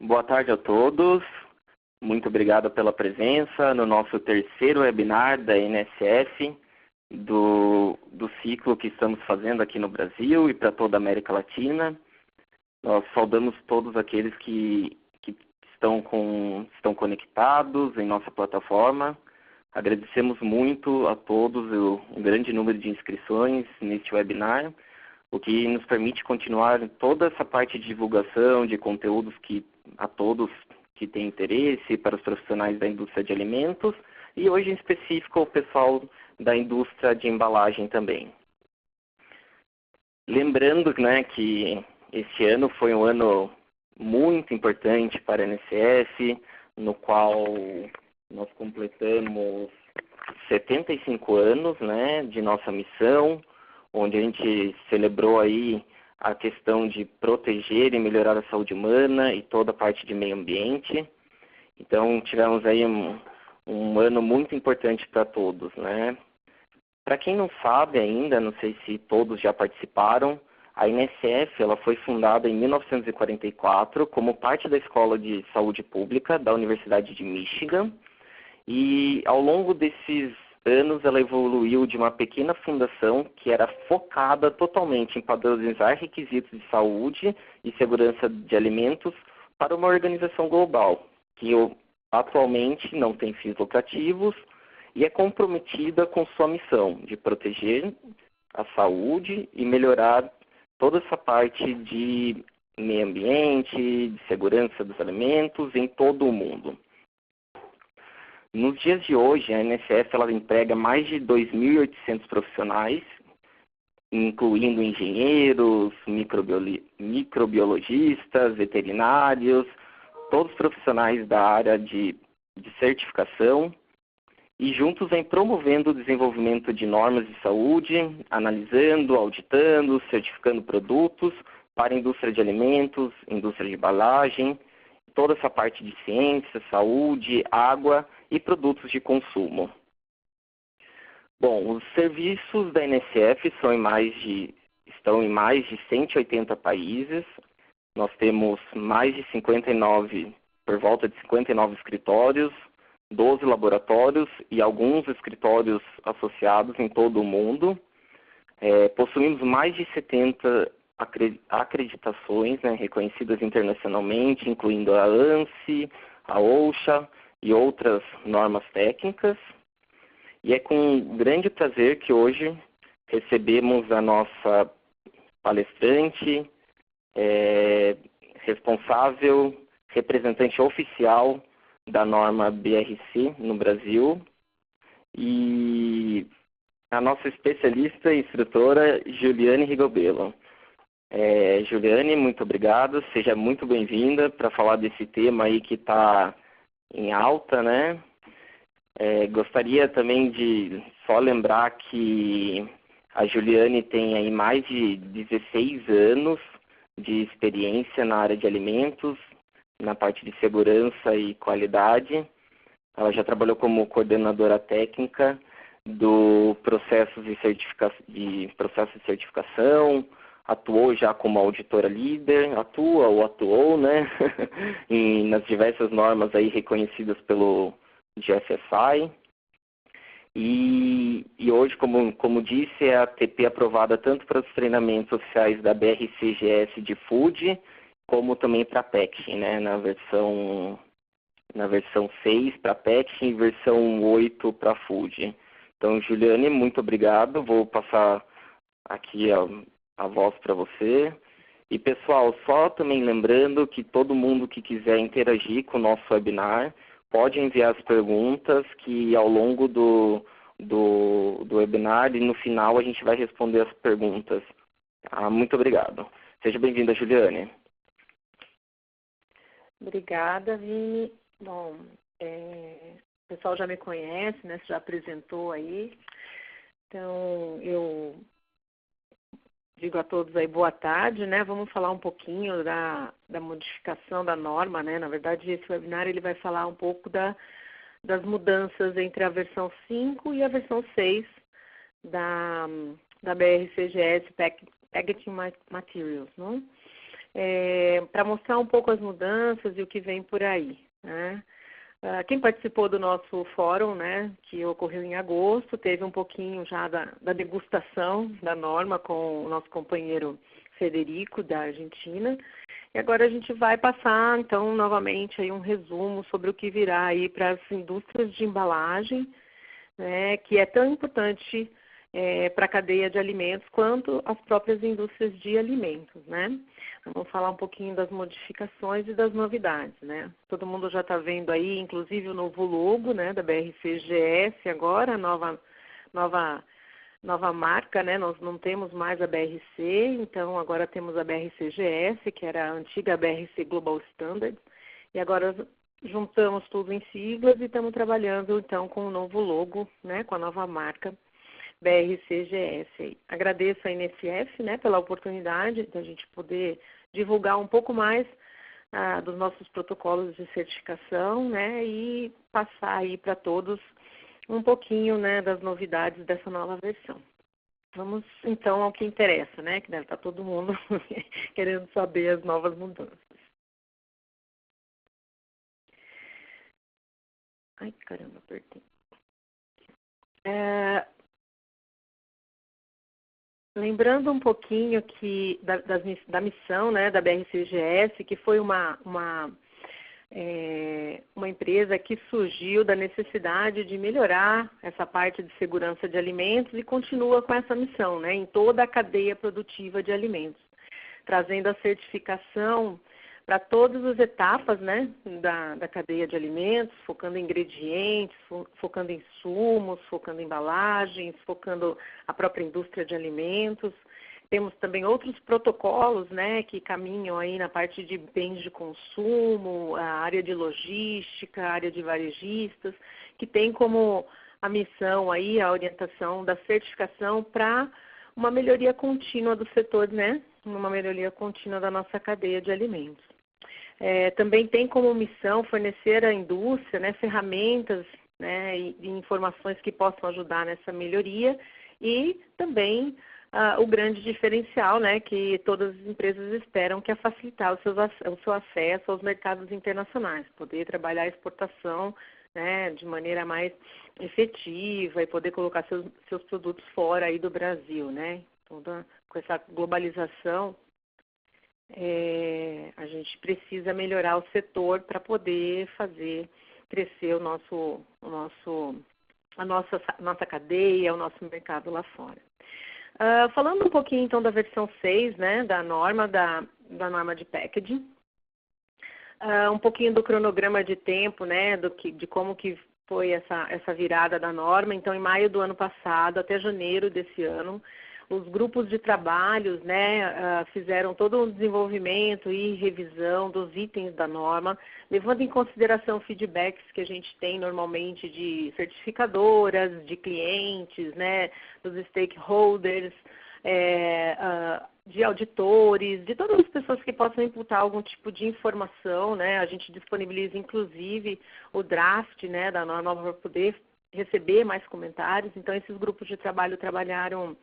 Boa tarde a todos. Muito obrigado pela presença no nosso terceiro webinar da NSF, do ciclo que estamos fazendo aqui no Brasil e para toda a América Latina. Nós saudamos todos aqueles que estão conectados em nossa plataforma. Agradecemos muito a todos o grande número de inscrições neste webinar, o que nos permite continuar toda essa parte de divulgação de conteúdos a todos que têm interesse, para os profissionais da indústria de alimentos e hoje em específico o pessoal da indústria de embalagem também. Lembrando, né, que este ano foi um ano muito importante para a NSF, no qual nós completamos 75 anos, né, de nossa missão, onde a gente celebrou aí a questão de proteger e melhorar a saúde humana e toda a parte de meio ambiente. Então, tivemos aí um ano muito importante para todos, né? Para quem não sabe ainda, não sei se todos já participaram, a NSF ela foi fundada em 1944 como parte da Escola de Saúde Pública da Universidade de Michigan e ao longo desses anos ela evoluiu de uma pequena fundação que era focada totalmente em padronizar requisitos de saúde e segurança de alimentos para uma organização global, que atualmente não tem fins lucrativos e é comprometida com sua missão de proteger a saúde e melhorar toda essa parte de meio ambiente, de segurança dos alimentos em todo o mundo. Nos dias de hoje, a NSF ela emprega mais de 2.800 profissionais, incluindo engenheiros, microbiologistas, veterinários, todos profissionais da área de certificação, e juntos vem promovendo o desenvolvimento de normas de saúde, analisando, auditando, certificando produtos para a indústria de alimentos, indústria de embalagem, toda essa parte de ciência, saúde, água e produtos de consumo. Bom, os serviços da NSF estão em mais de 180 países. Nós temos mais de 59, por volta de 59 escritórios, 12 laboratórios e alguns escritórios associados em todo o mundo. Possuímos mais de 70 acreditações, né, reconhecidas internacionalmente, incluindo a ANSI, a OSHA e outras normas técnicas. E é com grande prazer que hoje recebemos a nossa palestrante, responsável, representante oficial da norma BRC no Brasil e a nossa especialista e instrutora Juliane Rigobello. Juliane, muito obrigado, seja muito bem-vinda para falar desse tema aí que está em alta, né? Gostaria também de só lembrar que a Juliane tem aí mais de 16 anos de experiência na área de alimentos, na parte de segurança e qualidade. Ela já trabalhou como coordenadora técnica do processo de certificação, atuou já como auditora líder, atuou, né, nas diversas normas aí reconhecidas pelo GFSI. E hoje, como disse, é a TP aprovada tanto para os treinamentos oficiais da BRCGS de Food, como também para packaging, né, na versão 6 para packaging e versão 8 para food. Então, Juliane, muito obrigado. Vou passar aqui a voz para você. E, pessoal, só também lembrando que todo mundo que quiser interagir com o nosso webinar pode enviar as perguntas que ao longo do webinar e no final a gente vai responder as perguntas. Muito obrigado. Seja bem-vinda, Juliane. Obrigada, Vini. Bom, o pessoal já me conhece, né? Você já apresentou aí. Então, eu digo a todos aí boa tarde, né? Vamos falar um pouquinho da modificação da norma, né? Na verdade, esse webinar ele vai falar um pouco das mudanças entre a versão 5 e a versão 6 da BRCGS Packaging Materials, não? para mostrar um pouco as mudanças e o que vem por aí, né? Quem participou do nosso fórum, né, que ocorreu em agosto, teve um pouquinho já da degustação da norma com o nosso companheiro Federico, da Argentina. E agora a gente vai passar, então, novamente aí um resumo sobre o que virá aí para as indústrias de embalagem, né, que é tão importante para a cadeia de alimentos quanto as próprias indústrias de alimentos, né? Vamos falar um pouquinho das modificações e das novidades, né? Todo mundo já está vendo aí, inclusive o novo logo, né, da BRCGS agora, nova marca, né? Nós não temos mais a BRC, então agora temos a BRCGS, que era a antiga BRC Global Standard, e agora juntamos tudo em siglas e estamos trabalhando então com o novo logo, né, com a nova marca BRCGS. Agradeço a INSS, né, pela oportunidade de a gente poder divulgar um pouco mais dos nossos protocolos de certificação, né, e passar aí para todos um pouquinho, né, das novidades dessa nova versão. Vamos então ao que interessa, né, que deve estar todo mundo querendo saber as novas mudanças. Ai, caramba, apertei. Lembrando um pouquinho que da missão, né, da BRCGS, que foi uma empresa que surgiu da necessidade de melhorar essa parte de segurança de alimentos e continua com essa missão, né, em toda a cadeia produtiva de alimentos, trazendo a certificação para todas as etapas, né, da cadeia de alimentos, focando em ingredientes, focando em insumos, focando em embalagens, focando a própria indústria de alimentos. Temos também outros protocolos, né, que caminham aí na parte de bens de consumo, a área de logística, a área de varejistas, que tem como a missão aí a orientação da certificação para uma melhoria contínua do setor, né, uma melhoria contínua da nossa cadeia de alimentos. Também tem como missão fornecer à indústria, né, ferramentas, né, e informações que possam ajudar nessa melhoria e também o grande diferencial, né, que todas as empresas esperam, que é facilitar o seu acesso aos mercados internacionais, poder trabalhar a exportação, né, de maneira mais efetiva e poder colocar seus produtos fora aí do Brasil, né? Com essa globalização, a gente precisa melhorar o setor para poder fazer crescer a nossa cadeia, o nosso mercado lá fora. Falando um pouquinho então da versão 6, né, da norma de packaging, um pouquinho do cronograma de tempo, né, de como que foi essa virada da norma. Então, em maio do ano passado até janeiro desse ano, os grupos de trabalhos, né, fizeram todo o desenvolvimento e revisão dos itens da norma, levando em consideração feedbacks que a gente tem normalmente de certificadoras, de clientes, né, dos stakeholders, de auditores, de todas as pessoas que possam imputar algum tipo de informação, né. A gente disponibiliza, inclusive, o draft, né, da norma para poder receber mais comentários. Então, esses grupos de trabalho trabalharam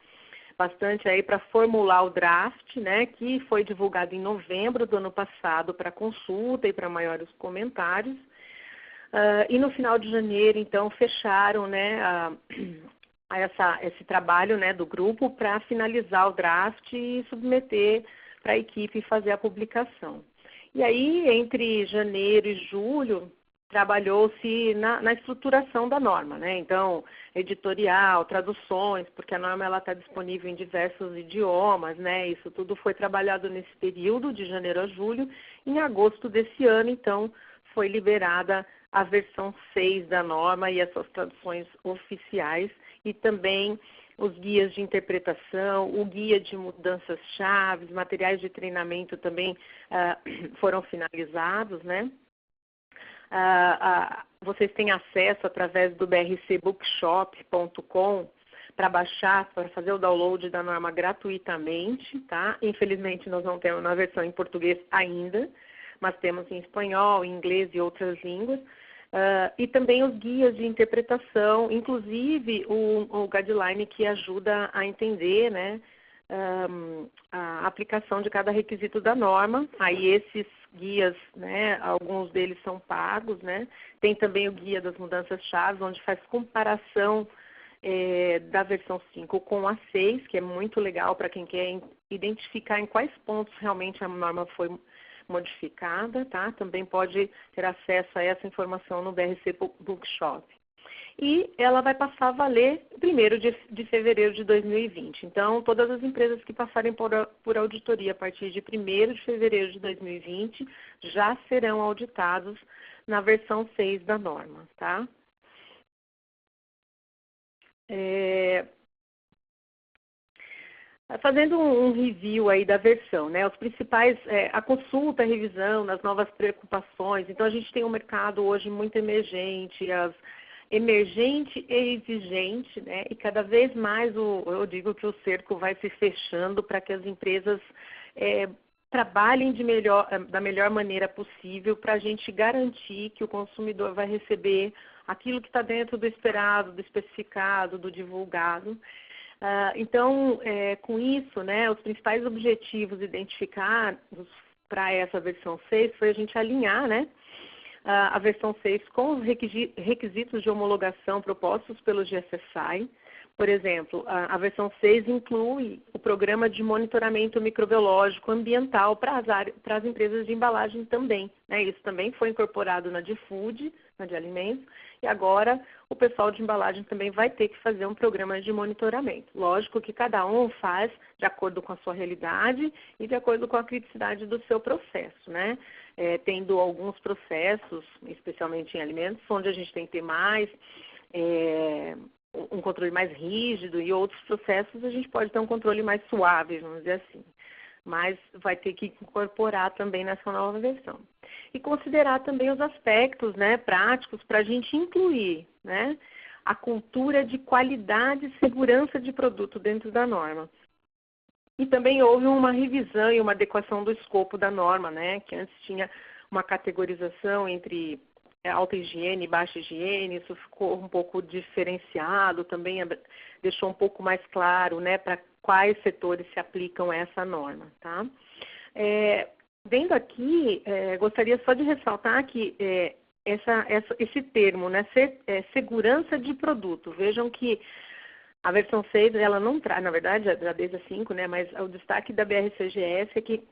bastante aí para formular o draft, né, que foi divulgado em novembro do ano passado para consulta e para maiores comentários. E no final de janeiro, então, fecharam, né, esse trabalho, né, do grupo para finalizar o draft e submeter para a equipe fazer a publicação. E aí, entre janeiro e julho, trabalhou-se na estruturação da norma, né? Então, editorial, traduções, porque a norma está disponível em diversos idiomas, né? Isso tudo foi trabalhado nesse período, de janeiro a julho. Em agosto desse ano, então, foi liberada a versão 6 da norma e as suas traduções oficiais, e também os guias de interpretação, o guia de mudanças chaves, materiais de treinamento também foram finalizados, né? Vocês têm acesso através do brcbookshop.com para baixar, para fazer o download da norma gratuitamente, tá? Infelizmente nós não temos na versão em português ainda, mas temos em espanhol, inglês e outras línguas. E também os guias de interpretação, inclusive o guideline que ajuda a entender, né, a aplicação de cada requisito da norma. Aí esses guias, né, alguns deles são pagos, né? Tem também o guia das mudanças-chave, onde faz comparação da versão 5 com a 6, que é muito legal para quem quer identificar em quais pontos realmente a norma foi modificada, tá? Também pode ter acesso a essa informação no BRC Bookshop. E ela vai passar a valer 1º de fevereiro de 2020. Então, todas as empresas que passarem por auditoria a partir de 1º de fevereiro de 2020 já serão auditados na versão 6 da norma, tá? Fazendo um review aí da versão, né? Os principais, a consulta, a revisão, as novas preocupações. Então, a gente tem um mercado hoje muito emergente, emergente e exigente, né? E cada vez mais eu digo que o cerco vai se fechando para que as empresas trabalhem da melhor maneira possível para a gente garantir que o consumidor vai receber aquilo que está dentro do esperado, do especificado, do divulgado. Então, com isso, né, os principais objetivos identificados para essa versão 6 foi a gente alinhar, né, a versão 6 com os requisitos de homologação propostos pelo GFSI. Por exemplo, a versão 6 inclui o programa de monitoramento microbiológico ambiental para as empresas de embalagem também, né? Isso também foi incorporado na de food, na de alimentos, e agora o pessoal de embalagem também vai ter que fazer um programa de monitoramento. Lógico que cada um faz de acordo com a sua realidade e de acordo com a criticidade do seu processo, né? Tendo alguns processos, especialmente em alimentos, onde a gente tem que ter mais um controle mais rígido, e outros processos a gente pode ter um controle mais suave, vamos dizer assim. Mas vai ter que incorporar também nessa nova versão. E considerar também os aspectos, né, práticos para a gente incluir, né, a cultura de qualidade e segurança de produto dentro da norma. E também houve uma revisão e uma adequação do escopo da norma, né, que antes tinha uma categorização entre alta higiene e baixa higiene. Isso ficou um pouco diferenciado, também deixou um pouco mais claro, né, para quais setores se aplicam a essa norma, tá? Vendo aqui, gostaria só de ressaltar que esse termo, né, segurança de produto, vejam que a versão 6, ela não traz, na verdade, já desde a 5, né, mas o destaque da BRCGS é que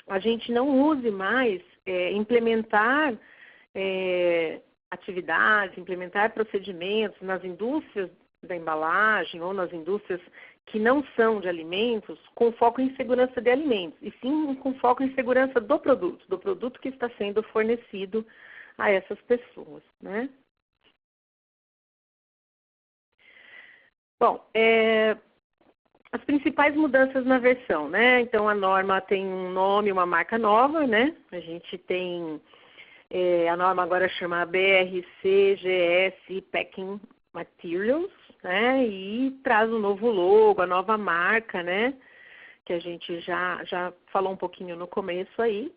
a gente não use mais implementar atividades, implementar procedimentos nas indústrias da embalagem ou nas indústrias que não são de alimentos com foco em segurança de alimentos, e sim com foco em segurança do produto que está sendo fornecido a essas pessoas, né? Bom, as principais mudanças na versão, né? Então, a norma tem um nome, uma marca nova, né? A gente tem... a norma agora chama BRCGS Packing Materials, né? E traz um novo logo, a nova marca, né? Que a gente já falou um pouquinho no começo aí.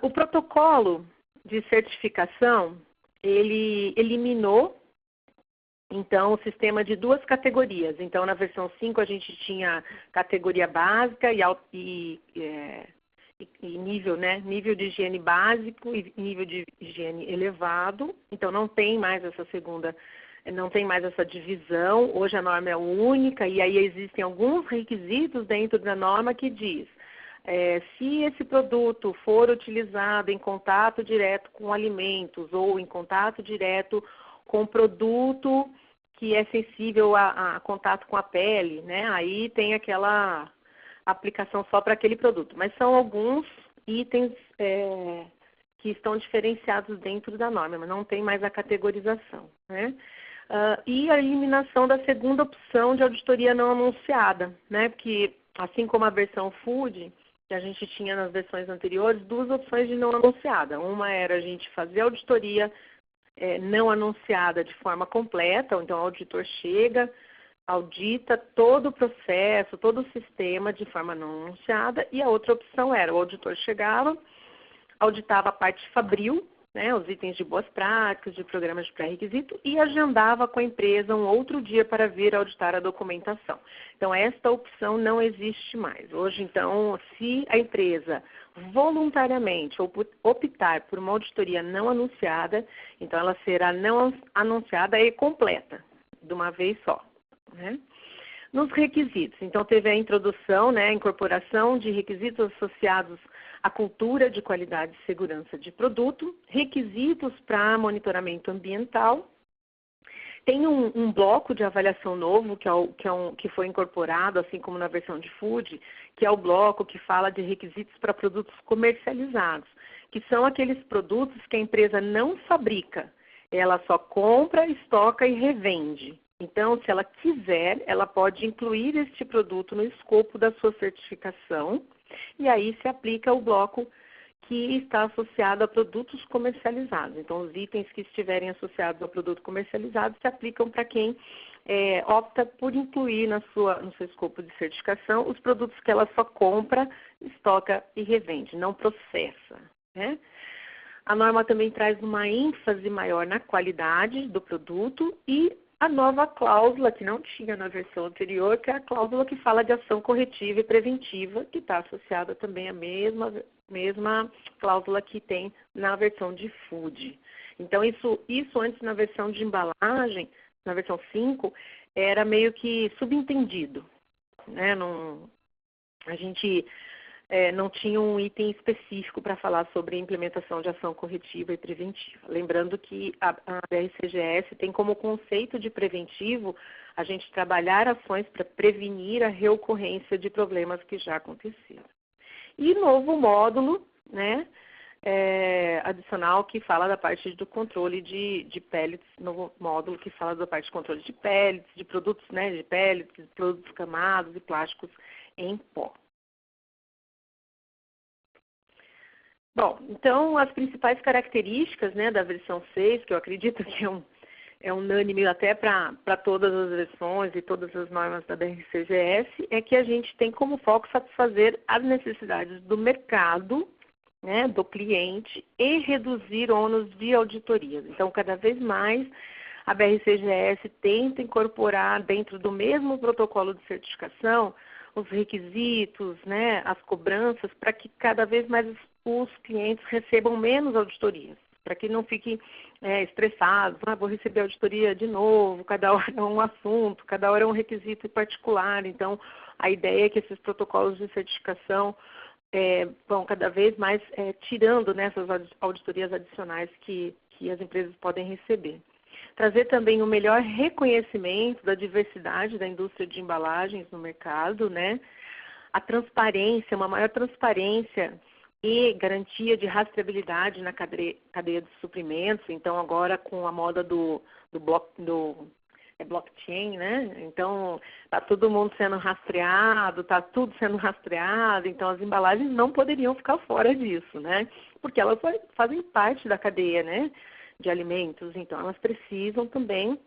O protocolo de certificação, ele eliminou, então, o sistema de 2 categorias. Então, na versão 5, a gente tinha categoria básica e nível, né? Nível de higiene básico e nível de higiene elevado. Então, não tem mais essa não tem mais essa divisão. Hoje a norma é única, e aí existem alguns requisitos dentro da norma que diz: se esse produto for utilizado em contato direto com alimentos ou em contato direto com produto que é sensível a contato com a pele, né? Aí tem aquela aplicação só para aquele produto. Mas são alguns itens que estão diferenciados dentro da norma, mas não tem mais a categorização, né? E a eliminação da segunda opção de auditoria não anunciada, né? Porque, assim como a versão food, que a gente tinha nas versões anteriores, 2 opções de não anunciada. Uma era a gente fazer auditoria não anunciada de forma completa, então o auditor chega, audita todo o processo, todo o sistema de forma não anunciada, e a outra opção era o auditor chegava, auditava a parte fabril, né, os itens de boas práticas, de programas de pré-requisito e agendava com a empresa um outro dia para vir auditar a documentação. Então, esta opção não existe mais. Hoje, então, se a empresa voluntariamente optar por uma auditoria não anunciada, então ela será não anunciada e completa, de uma vez só, né? Nos requisitos, então teve a introdução, né, a incorporação de requisitos associados à cultura de qualidade e segurança de produto, requisitos para monitoramento ambiental. Tem um bloco de avaliação novo que foi incorporado, assim como na versão de food, que é o bloco que fala de requisitos para produtos comercializados, que são aqueles produtos que a empresa não fabrica, ela só compra, estoca e revende. Então, se ela quiser, ela pode incluir este produto no escopo da sua certificação e aí se aplica o bloco que está associado a produtos comercializados. Então, os itens que estiverem associados ao produto comercializado se aplicam para quem opta por incluir no seu escopo de certificação os produtos que ela só compra, estoca e revende, não processa, né? A norma também traz uma ênfase maior na qualidade do produto e a nova cláusula, que não tinha na versão anterior, que é a cláusula que fala de ação corretiva e preventiva, que está associada também à mesma cláusula que tem na versão de food. Então, isso antes na versão de embalagem, na versão 5, era meio que subentendido, né? A gente não tinha um item específico para falar sobre implementação de ação corretiva e preventiva. Lembrando que a BRCGS tem como conceito de preventivo a gente trabalhar ações para prevenir a reocorrência de problemas que já aconteceram. E novo módulo, né, adicional que fala da parte do controle de pellets, novo módulo que fala da parte de controle de pellets, de produtos, né, de pellets, de produtos camados e plásticos em pó. Bom, então as principais características, né, da versão 6, que eu acredito que é unânime até para todas as versões e todas as normas da BRCGS, é que a gente tem como foco satisfazer as necessidades do mercado, né, do cliente e reduzir ônus de auditorias. Então, cada vez mais a BRCGS tenta incorporar dentro do mesmo protocolo de certificação os requisitos, né, as cobranças, para que cada vez mais os clientes recebam menos auditorias, para que não fiquem estressados, vou receber auditoria de novo, cada hora é um assunto, cada hora é um requisito particular. Então, a ideia é que esses protocolos de certificação vão cada vez mais tirando nessas auditorias adicionais que as empresas podem receber. Trazer também um melhor reconhecimento da diversidade da indústria de embalagens no mercado, né? A transparência, uma maior transparência e garantia de rastreabilidade na cadeia de suprimentos. Então, agora com a moda do blockchain, né? Então, está todo mundo sendo rastreado, está tudo sendo rastreado, então as embalagens não poderiam ficar fora disso, né? Porque elas fazem parte da cadeia, né, de alimentos, então elas precisam também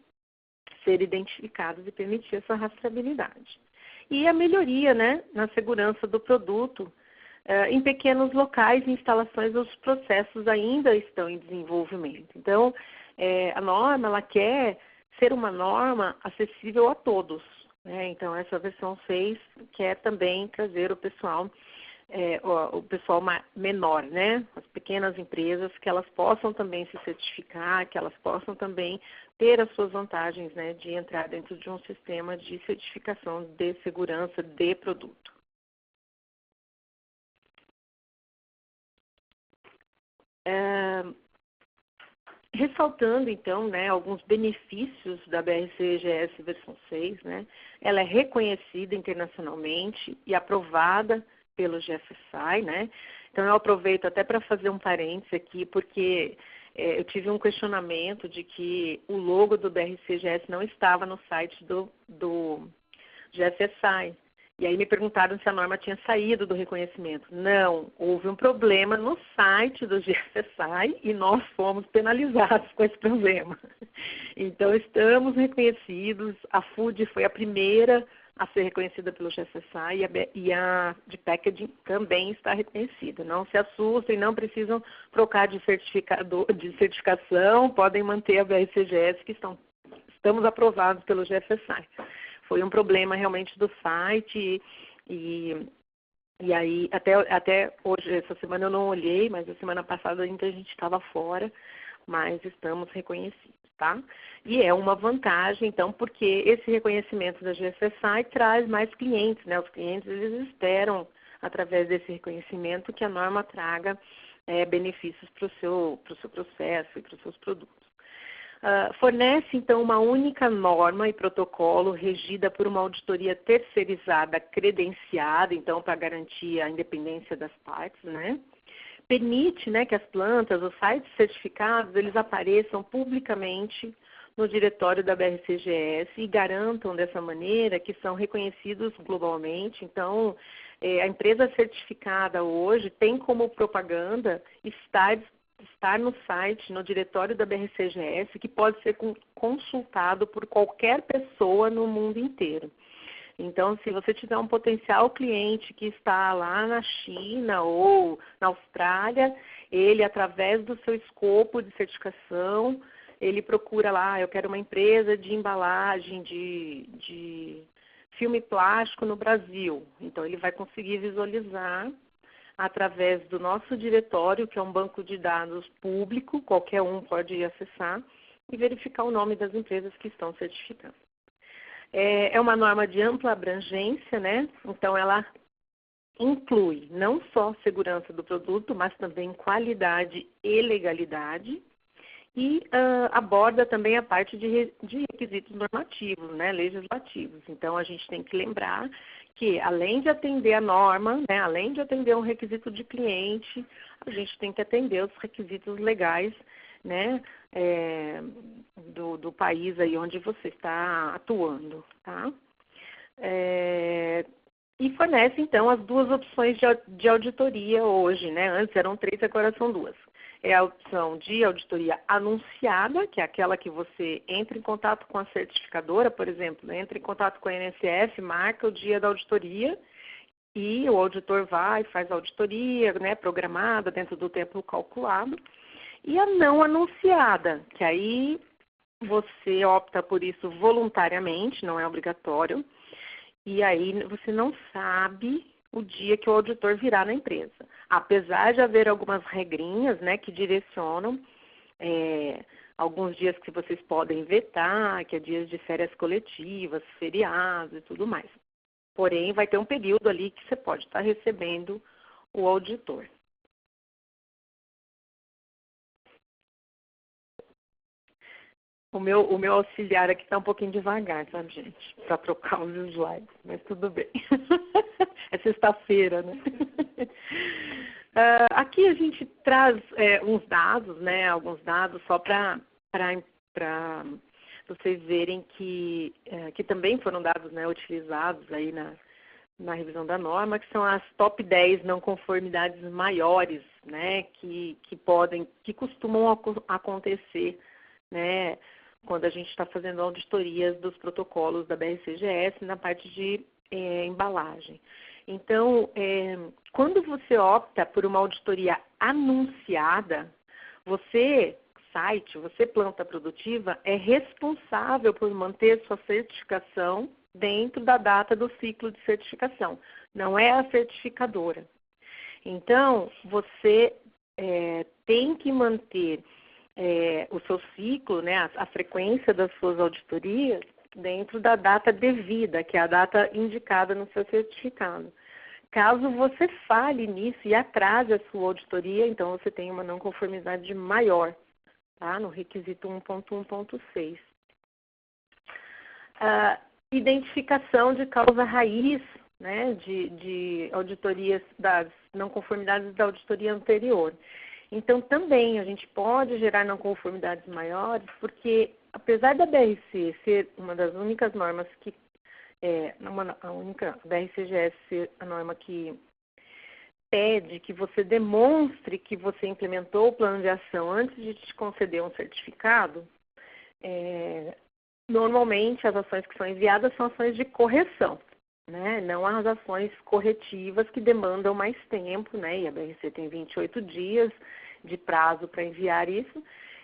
ser identificadas e permitir essa rastreabilidade. E a melhoria, né, na segurança do produto. Em pequenos locais e instalações, os processos ainda estão em desenvolvimento. Então, a norma, ela quer ser uma norma acessível a todos, né? Então, essa versão 6 quer também trazer o pessoal menor, né? As pequenas empresas, que elas possam também se certificar, que elas possam também ter as suas vantagens, né, de entrar dentro de um sistema de certificação de segurança de produto. Ressaltando, então, né, alguns benefícios da BRCGS versão 6, né, ela é reconhecida internacionalmente e aprovada pelo GFSI, né, então eu aproveito até para fazer um parênteses aqui, porque eu tive um questionamento de que o logo do BRCGS não estava no site do GFSI. E aí me perguntaram se a norma tinha saído do reconhecimento. Não, houve um problema no site do GFSI e nós fomos penalizados com esse problema. Então, estamos reconhecidos. A Food foi a primeira a ser reconhecida pelo GFSI e a de packaging também está reconhecida. Não se assustem, não precisam trocar de certificação, podem manter a BRCGS que estamos aprovados pelo GFSI. Foi um problema realmente do site e aí até hoje, essa semana eu não olhei, mas a semana passada ainda a gente estava fora, mas estamos reconhecidos. Tá? E é uma vantagem, então, porque esse reconhecimento da GFSI traz mais clientes, né? Os clientes, eles esperam, através desse reconhecimento, que a norma traga benefícios para o seu processo e para os seus produtos. Fornece, então, uma única norma e protocolo regida por uma auditoria terceirizada, credenciada, então, para garantir a independência das partes, né? Permite, né, que as plantas, os sites certificados, eles apareçam publicamente no diretório da BRCGS e garantam dessa maneira que são reconhecidos globalmente. Então, a empresa certificada hoje tem como propaganda estar no site, no diretório da BRCGS, que pode ser consultado por qualquer pessoa no mundo inteiro. Então, se você tiver um potencial cliente que está lá na China ou na Austrália, ele, através do seu escopo de certificação, ele procura lá, eu quero uma empresa de embalagem de filme plástico no Brasil. Então, ele vai conseguir visualizar através do nosso diretório, que é um banco de dados público, qualquer um pode acessar, e verificar o nome das empresas que estão certificando. É uma norma de ampla abrangência, né? Então, ela inclui não só segurança do produto, mas também qualidade e legalidade, e aborda também a parte de requisitos normativos, né, legislativos. Então, a gente tem que lembrar que, além de atender a norma, né, além de atender um requisito de cliente, a gente tem que atender os requisitos legais, né, do país aí onde você está atuando, tá? E fornece, então, as duas opções de auditoria hoje, né? Antes eram 3, agora são 2. É a opção de auditoria anunciada, que é aquela que você entra em contato com a certificadora, por exemplo, entra em contato com a INSS, marca o dia da auditoria e o auditor vai, faz a auditoria, né, programada dentro do tempo calculado. E a não anunciada, que aí você opta por isso voluntariamente, não é obrigatório, e aí você não sabe o dia que o auditor virá na empresa. Apesar de haver algumas regrinhas, né, que direcionam alguns dias que vocês podem vetar, que é dias de férias coletivas, feriados e tudo mais. Porém, vai ter um período ali que você pode estar recebendo o auditor. O meu auxiliar aqui está um pouquinho devagar, sabe, gente? Para trocar os slides, mas tudo bem. É sexta-feira, né? Aqui a gente traz uns dados, né? Alguns dados só para vocês verem que também foram dados, né, utilizados aí na revisão da norma, que são as top 10 não conformidades maiores, né? Que costumam acontecer, né, quando a gente está fazendo auditorias dos protocolos da BRCGS na parte de embalagem. Então, quando você opta por uma auditoria anunciada, você, planta produtiva, é responsável por manter sua certificação dentro da data do ciclo de certificação, não é a certificadora. Então, você tem que manter o seu ciclo, né, a frequência das suas auditorias dentro da data devida, que é a data indicada no seu certificado. Caso você falhe nisso e atrase a sua auditoria, então você tem uma não conformidade maior, tá? No requisito 1.1.6. Identificação de causa raiz, né, de auditorias das não conformidades da auditoria anterior. Então, também a gente pode gerar não conformidades maiores, porque apesar da BRC ser uma das únicas normas que a BRCGS ser a norma que pede que você demonstre que você implementou o plano de ação antes de te conceder um certificado, normalmente as ações que são enviadas são ações de correção, né? Não as ações corretivas que demandam mais tempo, né? E a BRC tem 28 dias de prazo para enviar isso.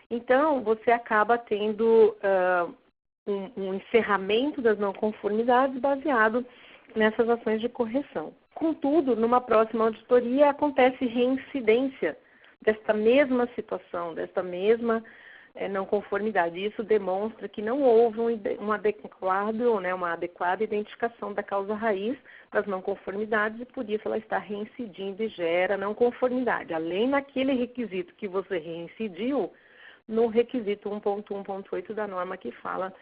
Então, você acaba tendo um encerramento das não conformidades baseado nessas ações de correção. Contudo, numa próxima auditoria acontece reincidência desta mesma situação, desta mesma não conformidade. Isso demonstra que não houve uma adequada identificação da causa raiz das não conformidades e por isso ela está reincidindo e gera não conformidade. Além daquele requisito que você reincidiu, no requisito 1.1.8 da norma que fala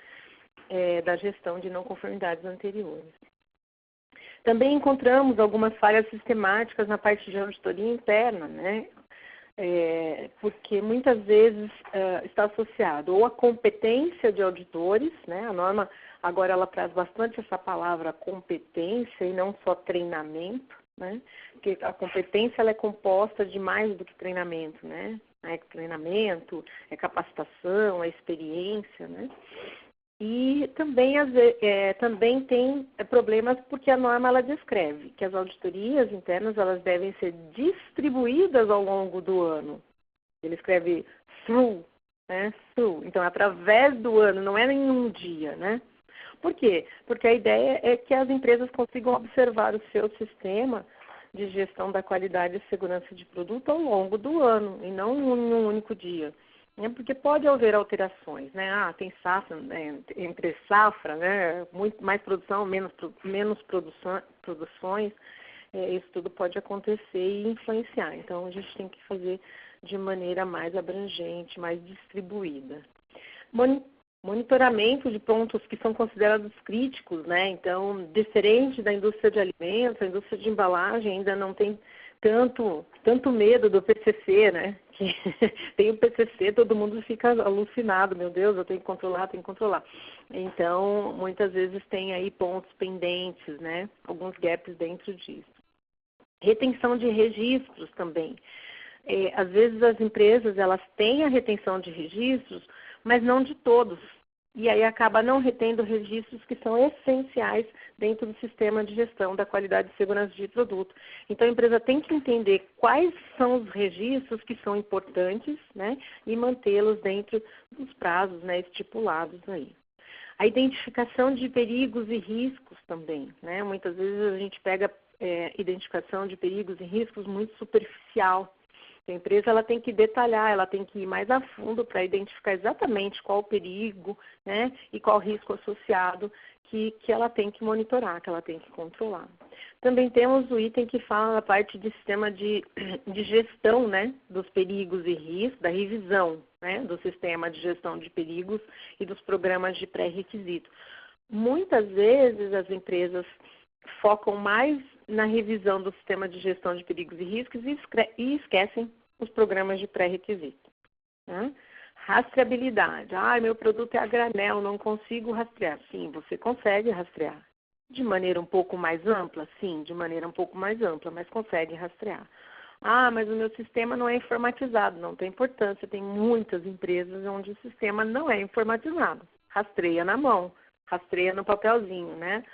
da gestão de não conformidades anteriores. Também encontramos algumas falhas sistemáticas na parte de auditoria interna, né? Porque muitas vezes está associado ou à competência de auditores, né? A norma agora ela traz bastante essa palavra competência e não só treinamento, né? Porque a competência ela é composta de mais do que treinamento, né? É treinamento, é capacitação, é experiência, né? E também, também tem problemas porque a norma ela descreve que as auditorias internas elas devem ser distribuídas ao longo do ano. Ele escreve through, né? Through. Então, através do ano, não é em um dia, né? Por quê? Porque a ideia é que as empresas consigam observar o seu sistema de gestão da qualidade e segurança de produto ao longo do ano e não em um único dia. Porque pode haver alterações, né? Tem safra, entre safra, né? Muito mais produção, menos produções, isso tudo pode acontecer e influenciar. Então, a gente tem que fazer de maneira mais abrangente, mais distribuída. Monitoramento de pontos que são considerados críticos, né? Então, diferente da indústria de alimentos, a indústria de embalagem ainda não tem tanto medo do PCC, né? Que tem o PCC, todo mundo fica alucinado, meu Deus, eu tenho que controlar. Então, muitas vezes tem aí pontos pendentes, né? Alguns gaps dentro disso. Retenção de registros também. Às vezes as empresas, elas têm a retenção de registros, mas não de todos. E aí acaba não retendo registros que são essenciais dentro do sistema de gestão da qualidade e segurança de produto. Então, a empresa tem que entender quais são os registros que são importantes, né, e mantê-los dentro dos prazos, né, estipulados aí. A identificação de perigos e riscos também, né? Muitas vezes a gente pega identificação de perigos e riscos muito superficial. A empresa ela tem que detalhar, ela tem que ir mais a fundo para identificar exatamente qual o perigo, né, e qual o risco associado que ela tem que monitorar, que ela tem que controlar. Também temos o item que fala da parte de sistema de gestão, né, dos perigos e riscos, da revisão, né, do sistema de gestão de perigos e dos programas de pré-requisito. Muitas vezes as empresas focam mais na revisão do sistema de gestão de perigos e riscos e esquecem os programas de pré-requisito. Né? Rastreabilidade. Meu produto é a granel, não consigo rastrear. Sim, você consegue rastrear. De maneira um pouco mais ampla? Sim, de maneira um pouco mais ampla, mas consegue rastrear. Mas o meu sistema não é informatizado. Não tem importância. Tem muitas empresas onde o sistema não é informatizado. Rastreia na mão, rastreia no papelzinho, né?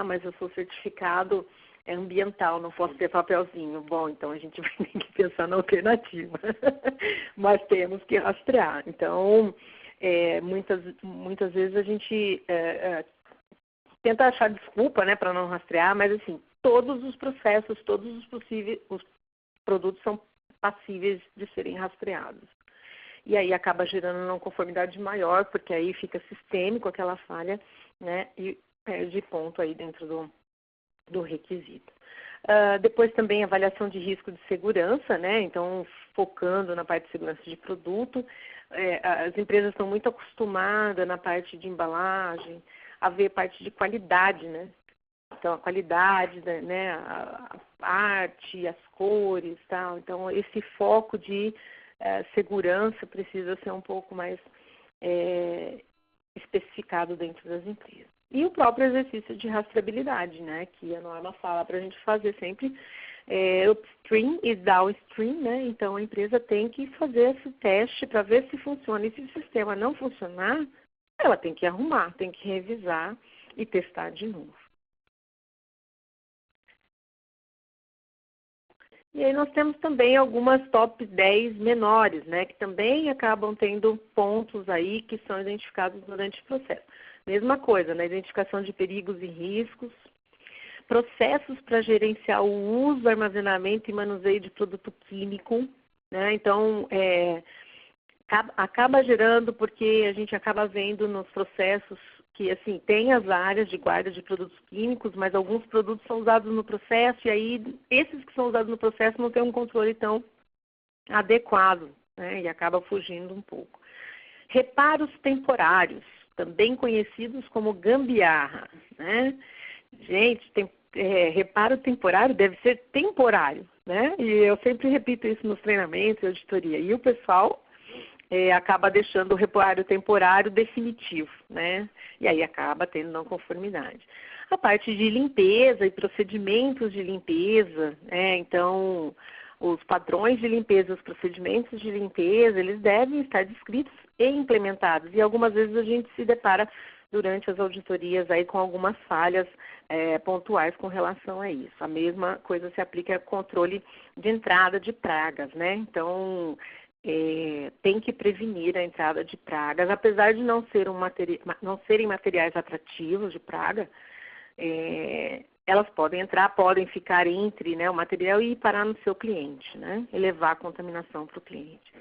Mas eu sou certificado ambiental, não posso ter papelzinho. Bom, então a gente vai ter que pensar na alternativa. Mas temos que rastrear. Então, muitas vezes a gente tenta achar desculpa, né, para não rastrear, mas assim, todos os processos, todos os produtos são passíveis de serem rastreados. E aí acaba gerando não conformidade maior, porque aí fica sistêmico aquela falha, né, e perde ponto aí dentro do requisito. Depois também avaliação de risco de segurança, né? Então, focando na parte de segurança de produto. As empresas estão muito acostumadas na parte de embalagem, a ver parte de qualidade, né? Então, a qualidade, né? A arte, as cores, tal. Então, esse foco de segurança precisa ser um pouco mais especificado dentro das empresas. E o próprio exercício de rastreabilidade, né, que a norma fala para a gente fazer sempre upstream e downstream, né, então a empresa tem que fazer esse teste para ver se funciona. E se o sistema não funcionar, ela tem que arrumar, tem que revisar e testar de novo. E aí nós temos também algumas top 10 menores, né, que também acabam tendo pontos aí que são identificados durante o processo. Mesma coisa, na identificação de perigos e riscos, processos para gerenciar o uso, armazenamento e manuseio de produto químico, né, então acaba gerando porque a gente acaba vendo nos processos que, assim, tem as áreas de guarda de produtos químicos, mas alguns produtos são usados no processo e aí esses que são usados no processo não têm um controle tão adequado, né, e acaba fugindo um pouco. Reparos temporários, também conhecidos como gambiarra, né? Gente, reparo temporário deve ser temporário, né? E eu sempre repito isso nos treinamentos e auditoria. E o pessoal acaba deixando o reparo temporário definitivo, né? E aí acaba tendo não conformidade. A parte de limpeza e procedimentos de limpeza, né? Então, os padrões de limpeza, os procedimentos de limpeza, eles devem estar descritos e implementados. E algumas vezes a gente se depara durante as auditorias aí com algumas falhas pontuais com relação a isso. A mesma coisa se aplica ao controle de entrada de pragas, né? Então, tem que prevenir a entrada de pragas, apesar de não serem materiais atrativos de praga, elas podem entrar, podem ficar entre, né, o material e parar no seu cliente, né, e levar a contaminação para o cliente.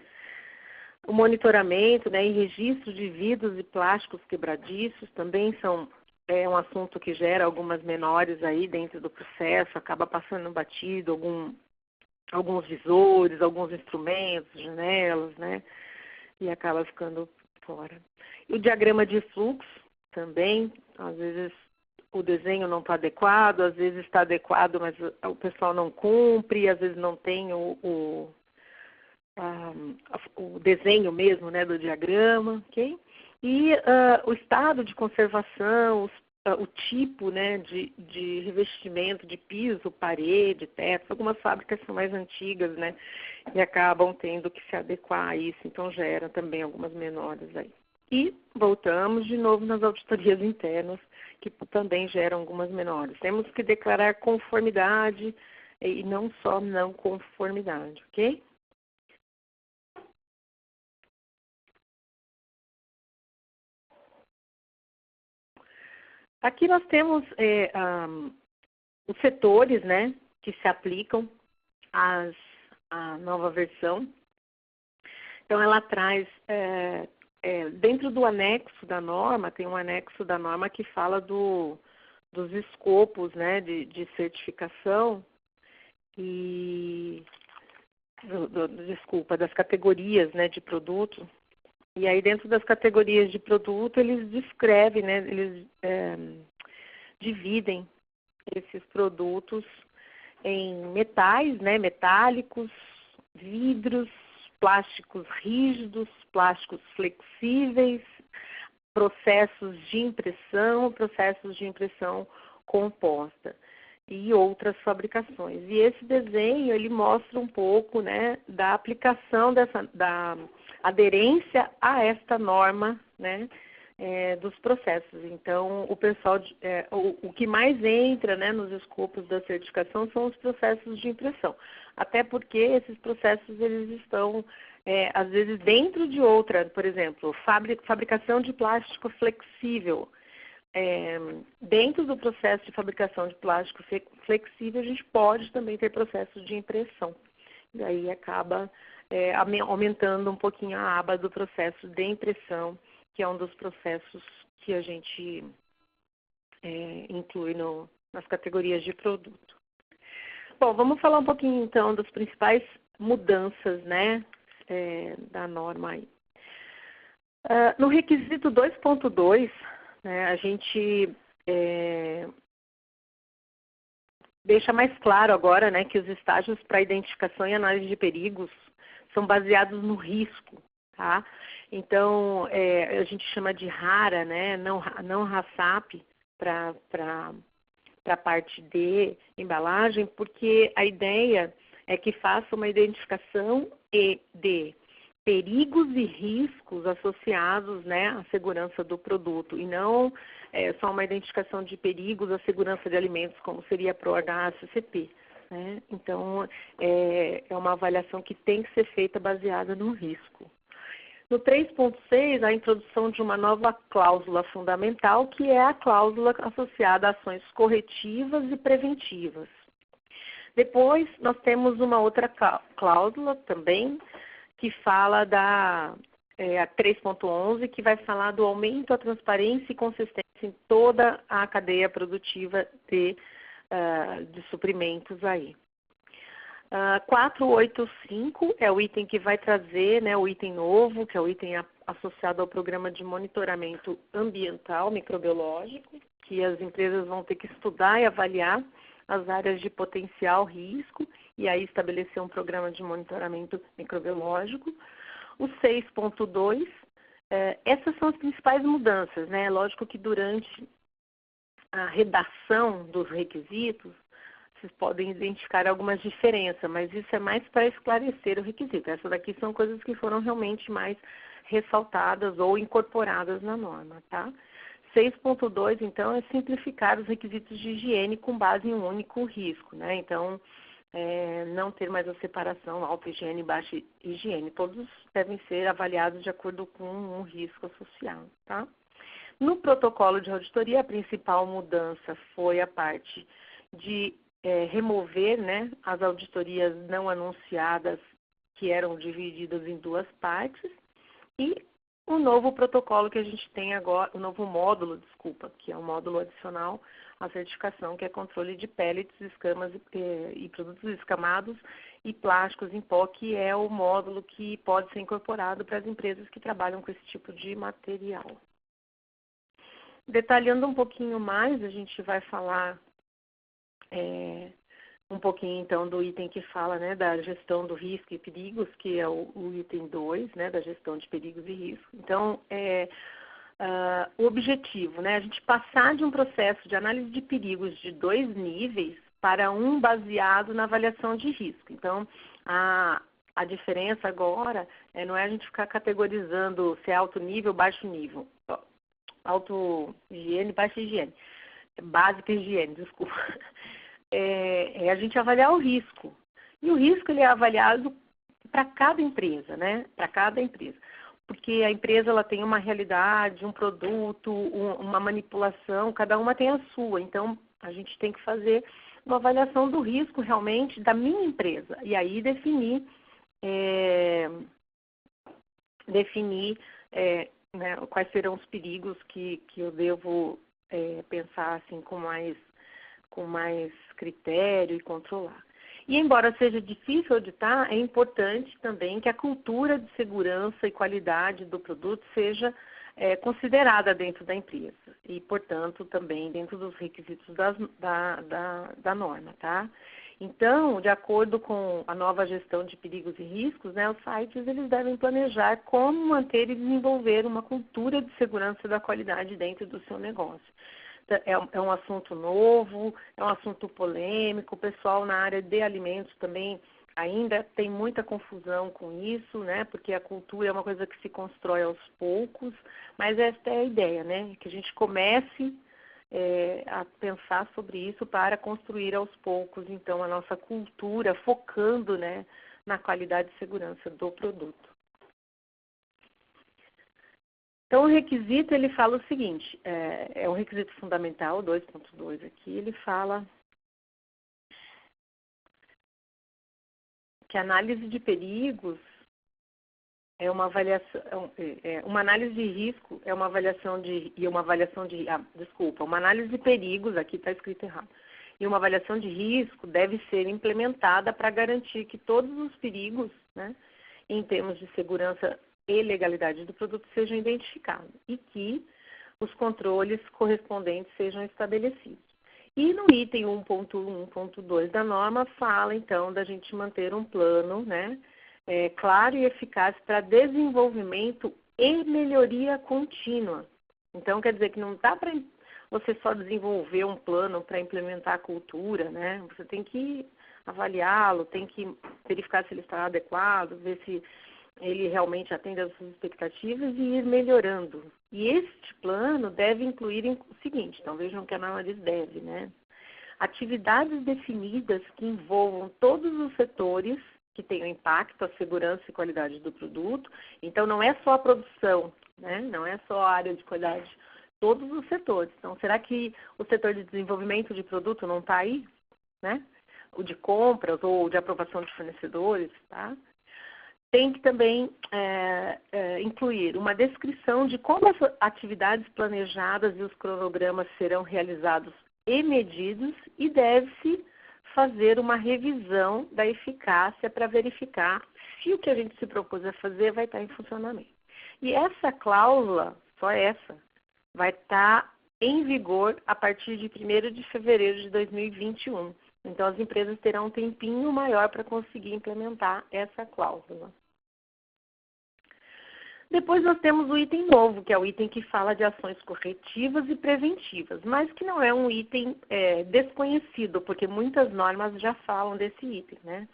O monitoramento, né, e registro de vidros e plásticos quebradiços também é um assunto que gera algumas menores aí dentro do processo, acaba passando batido alguns visores, alguns instrumentos, janelas, né? E acaba ficando fora. E o diagrama de fluxo também, às vezes o desenho não está adequado, às vezes está adequado, mas o pessoal não cumpre, às vezes não tem o desenho mesmo, né, do diagrama, ok? E o estado de conservação, o tipo, né, de revestimento de piso, parede, teto. Algumas fábricas são mais antigas, né, e acabam tendo que se adequar a isso, então geram também algumas menores aí. E voltamos de novo nas auditorias internas, que também geram algumas menores. Temos que declarar conformidade e não só não conformidade, ok? Aqui nós temos os setores, né, que se aplicam à nova versão. Então, ela traz, dentro do anexo da norma, tem um anexo da norma que fala dos escopos, né, de certificação e, das categorias, né, de produto. E aí, dentro das categorias de produto, eles descrevem, né, eles dividem esses produtos em metais, né, metálicos, vidros, plásticos rígidos, plásticos flexíveis, processos de impressão composta e outras fabricações. E esse desenho, ele mostra um pouco, né, da aplicação da aderência a esta norma, né, dos processos. Então, o pessoal, o que mais entra, né, nos escopos da certificação são os processos de impressão. Até porque esses processos, eles estão, às vezes, dentro de outra, por exemplo, fabricação de plástico flexível. Dentro do processo de fabricação de plástico flexível, a gente pode também ter processos de impressão. E aí acaba aumentando um pouquinho a aba do processo de impressão, que é um dos processos que a gente inclui nas categorias de produto. Bom, vamos falar um pouquinho então das principais mudanças, né, da norma aí. No requisito 2.2, né, a gente deixa mais claro agora, né, que os estágios para identificação e análise de perigos são baseados no risco, tá? Então, a gente chama de RARA, né, não HACCP, para a parte de embalagem, porque a ideia é que faça uma identificação de perigos e riscos associados, né, à segurança do produto, e não só uma identificação de perigos à segurança de alimentos, como seria a PROAR da ACCP. Né? Então, é uma avaliação que tem que ser feita baseada no risco. No 3.6, a introdução de uma nova cláusula fundamental, que é a cláusula associada a ações corretivas e preventivas. Depois, nós temos uma outra cláusula também, que fala a 3.11, que vai falar do aumento da transparência e consistência em toda a cadeia produtiva de suprimentos aí. 485 é o item que vai trazer, né, o item novo, que é o item associado ao programa de monitoramento ambiental microbiológico, que as empresas vão ter que estudar e avaliar as áreas de potencial risco e aí estabelecer um programa de monitoramento microbiológico. O 6.2, essas são as principais mudanças, né? Lógico que durante a redação dos requisitos, vocês podem identificar algumas diferenças, mas isso é mais para esclarecer o requisito. Essas daqui são coisas que foram realmente mais ressaltadas ou incorporadas na norma, tá? 6.2, então, é simplificar os requisitos de higiene com base em um único risco, né? Então, não ter mais a separação alta higiene e baixa higiene. Todos devem ser avaliados de acordo com um risco associado, tá? No protocolo de auditoria, a principal mudança foi a parte de remover, né, as auditorias não anunciadas, que eram divididas em duas partes, e o novo protocolo que a gente tem agora, o novo módulo, desculpa, que é um módulo adicional à certificação, que é controle de pellets, escamas e produtos escamados e plásticos em pó, que é o módulo que pode ser incorporado para as empresas que trabalham com esse tipo de material. Detalhando um pouquinho mais, a gente vai falar um pouquinho, então, do item que fala, né, da gestão do risco e perigos, que é o item 2, né, da gestão de perigos e riscos. Então, o objetivo, né, a gente passar de um processo de análise de perigos de 2 níveis para um baseado na avaliação de risco. Então, a diferença agora não é a gente ficar categorizando se é alto nível ou baixo nível. Alto higiene, baixa higiene. Básica higiene, desculpa. A gente avaliar o risco. E o risco ele é avaliado para cada empresa, né? Para cada empresa. Porque a empresa ela tem uma realidade, um produto, uma manipulação, cada uma tem a sua. Então, a gente tem que fazer uma avaliação do risco realmente da minha empresa. E aí definir né, quais serão os perigos que eu devo pensar assim com mais critério e controlar. E embora seja difícil auditar, é importante também que a cultura de segurança e qualidade do produto seja considerada dentro da empresa e, portanto, também dentro dos requisitos da norma, tá? Então, de acordo com a nova gestão de perigos e riscos, né, os sites eles devem planejar como manter e desenvolver uma cultura de segurança da qualidade dentro do seu negócio. É um assunto novo, é um assunto polêmico, o pessoal na área de alimentos também ainda tem muita confusão com isso, né? Porque a cultura é uma coisa que se constrói aos poucos, mas esta é a ideia, né? Que a gente comece a pensar sobre isso para construir aos poucos, então, a nossa cultura, focando, né, na qualidade e segurança do produto. Então, o requisito, ele fala o seguinte, é um requisito fundamental, 2.2 aqui, ele fala que a análise de perigos é uma avaliação, uma análise de risco é uma avaliação uma análise de perigos, aqui está escrito errado, e uma avaliação de risco deve ser implementada para garantir que todos os perigos, né, em termos de segurança e legalidade do produto sejam identificados e que os controles correspondentes sejam estabelecidos. E no item 1.1.2 da norma fala, então, da gente manter um plano, né, claro e eficaz para desenvolvimento e melhoria contínua. Então, quer dizer que não dá para você só desenvolver um plano para implementar a cultura, né? Você tem que avaliá-lo, tem que verificar se ele está adequado, ver se ele realmente atende às suas expectativas e ir melhorando. E este plano deve incluir o seguinte, então vejam que a norma diz deve, né? Atividades definidas que envolvam todos os setores que tenham impacto à segurança e qualidade do produto. Então, não é só a produção, né? Não é só a área de qualidade, todos os setores. Então, será que o setor de desenvolvimento de produto não está aí, né? O de compras ou de aprovação de fornecedores, tá? Tem que também incluir uma descrição de como as atividades planejadas e os cronogramas serão realizados e medidos, e deve-se fazer uma revisão da eficácia para verificar se o que a gente se propôs a fazer vai estar em funcionamento. E essa cláusula, só essa, vai estar em vigor a partir de 1º de fevereiro de 2021. Então, as empresas terão um tempinho maior para conseguir implementar essa cláusula. Depois nós temos o item novo, que é o item que fala de ações corretivas e preventivas, mas que não é um item desconhecido, porque muitas normas já falam desse item, né?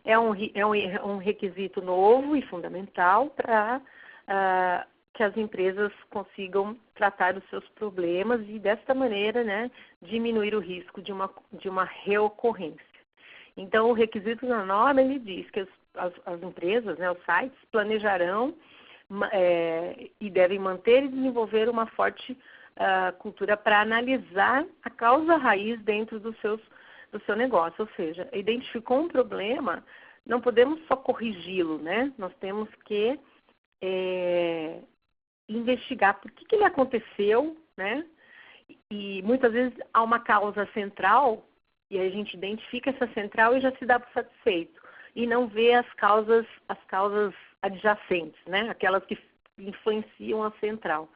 É um requisito novo e fundamental para que as empresas consigam tratar os seus problemas e, desta maneira, né, diminuir o risco de uma reocorrência. Então, o requisito na norma, ele diz que as empresas, né, os sites, planejarão e devem manter e desenvolver uma forte cultura para analisar a causa raiz dentro do seu negócio. Ou seja, identificou um problema, não podemos só corrigi-lo, né? Nós temos que investigar por que ele aconteceu, né? E muitas vezes há uma causa central, e aí a gente identifica essa central e já se dá por satisfeito. E não vê as causas adjacentes, né? Aquelas que influenciam a central.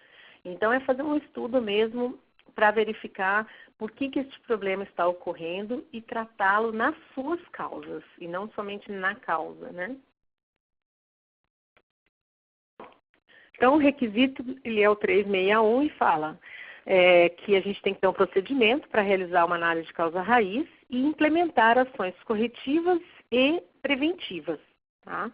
Então, é fazer um estudo mesmo para verificar por que este problema está ocorrendo e tratá-lo nas suas causas, e não somente na causa, né? Então, o requisito ele é o 361 e fala que a gente tem que ter um procedimento para realizar uma análise de causa raiz e implementar ações corretivas e preventivas, tá?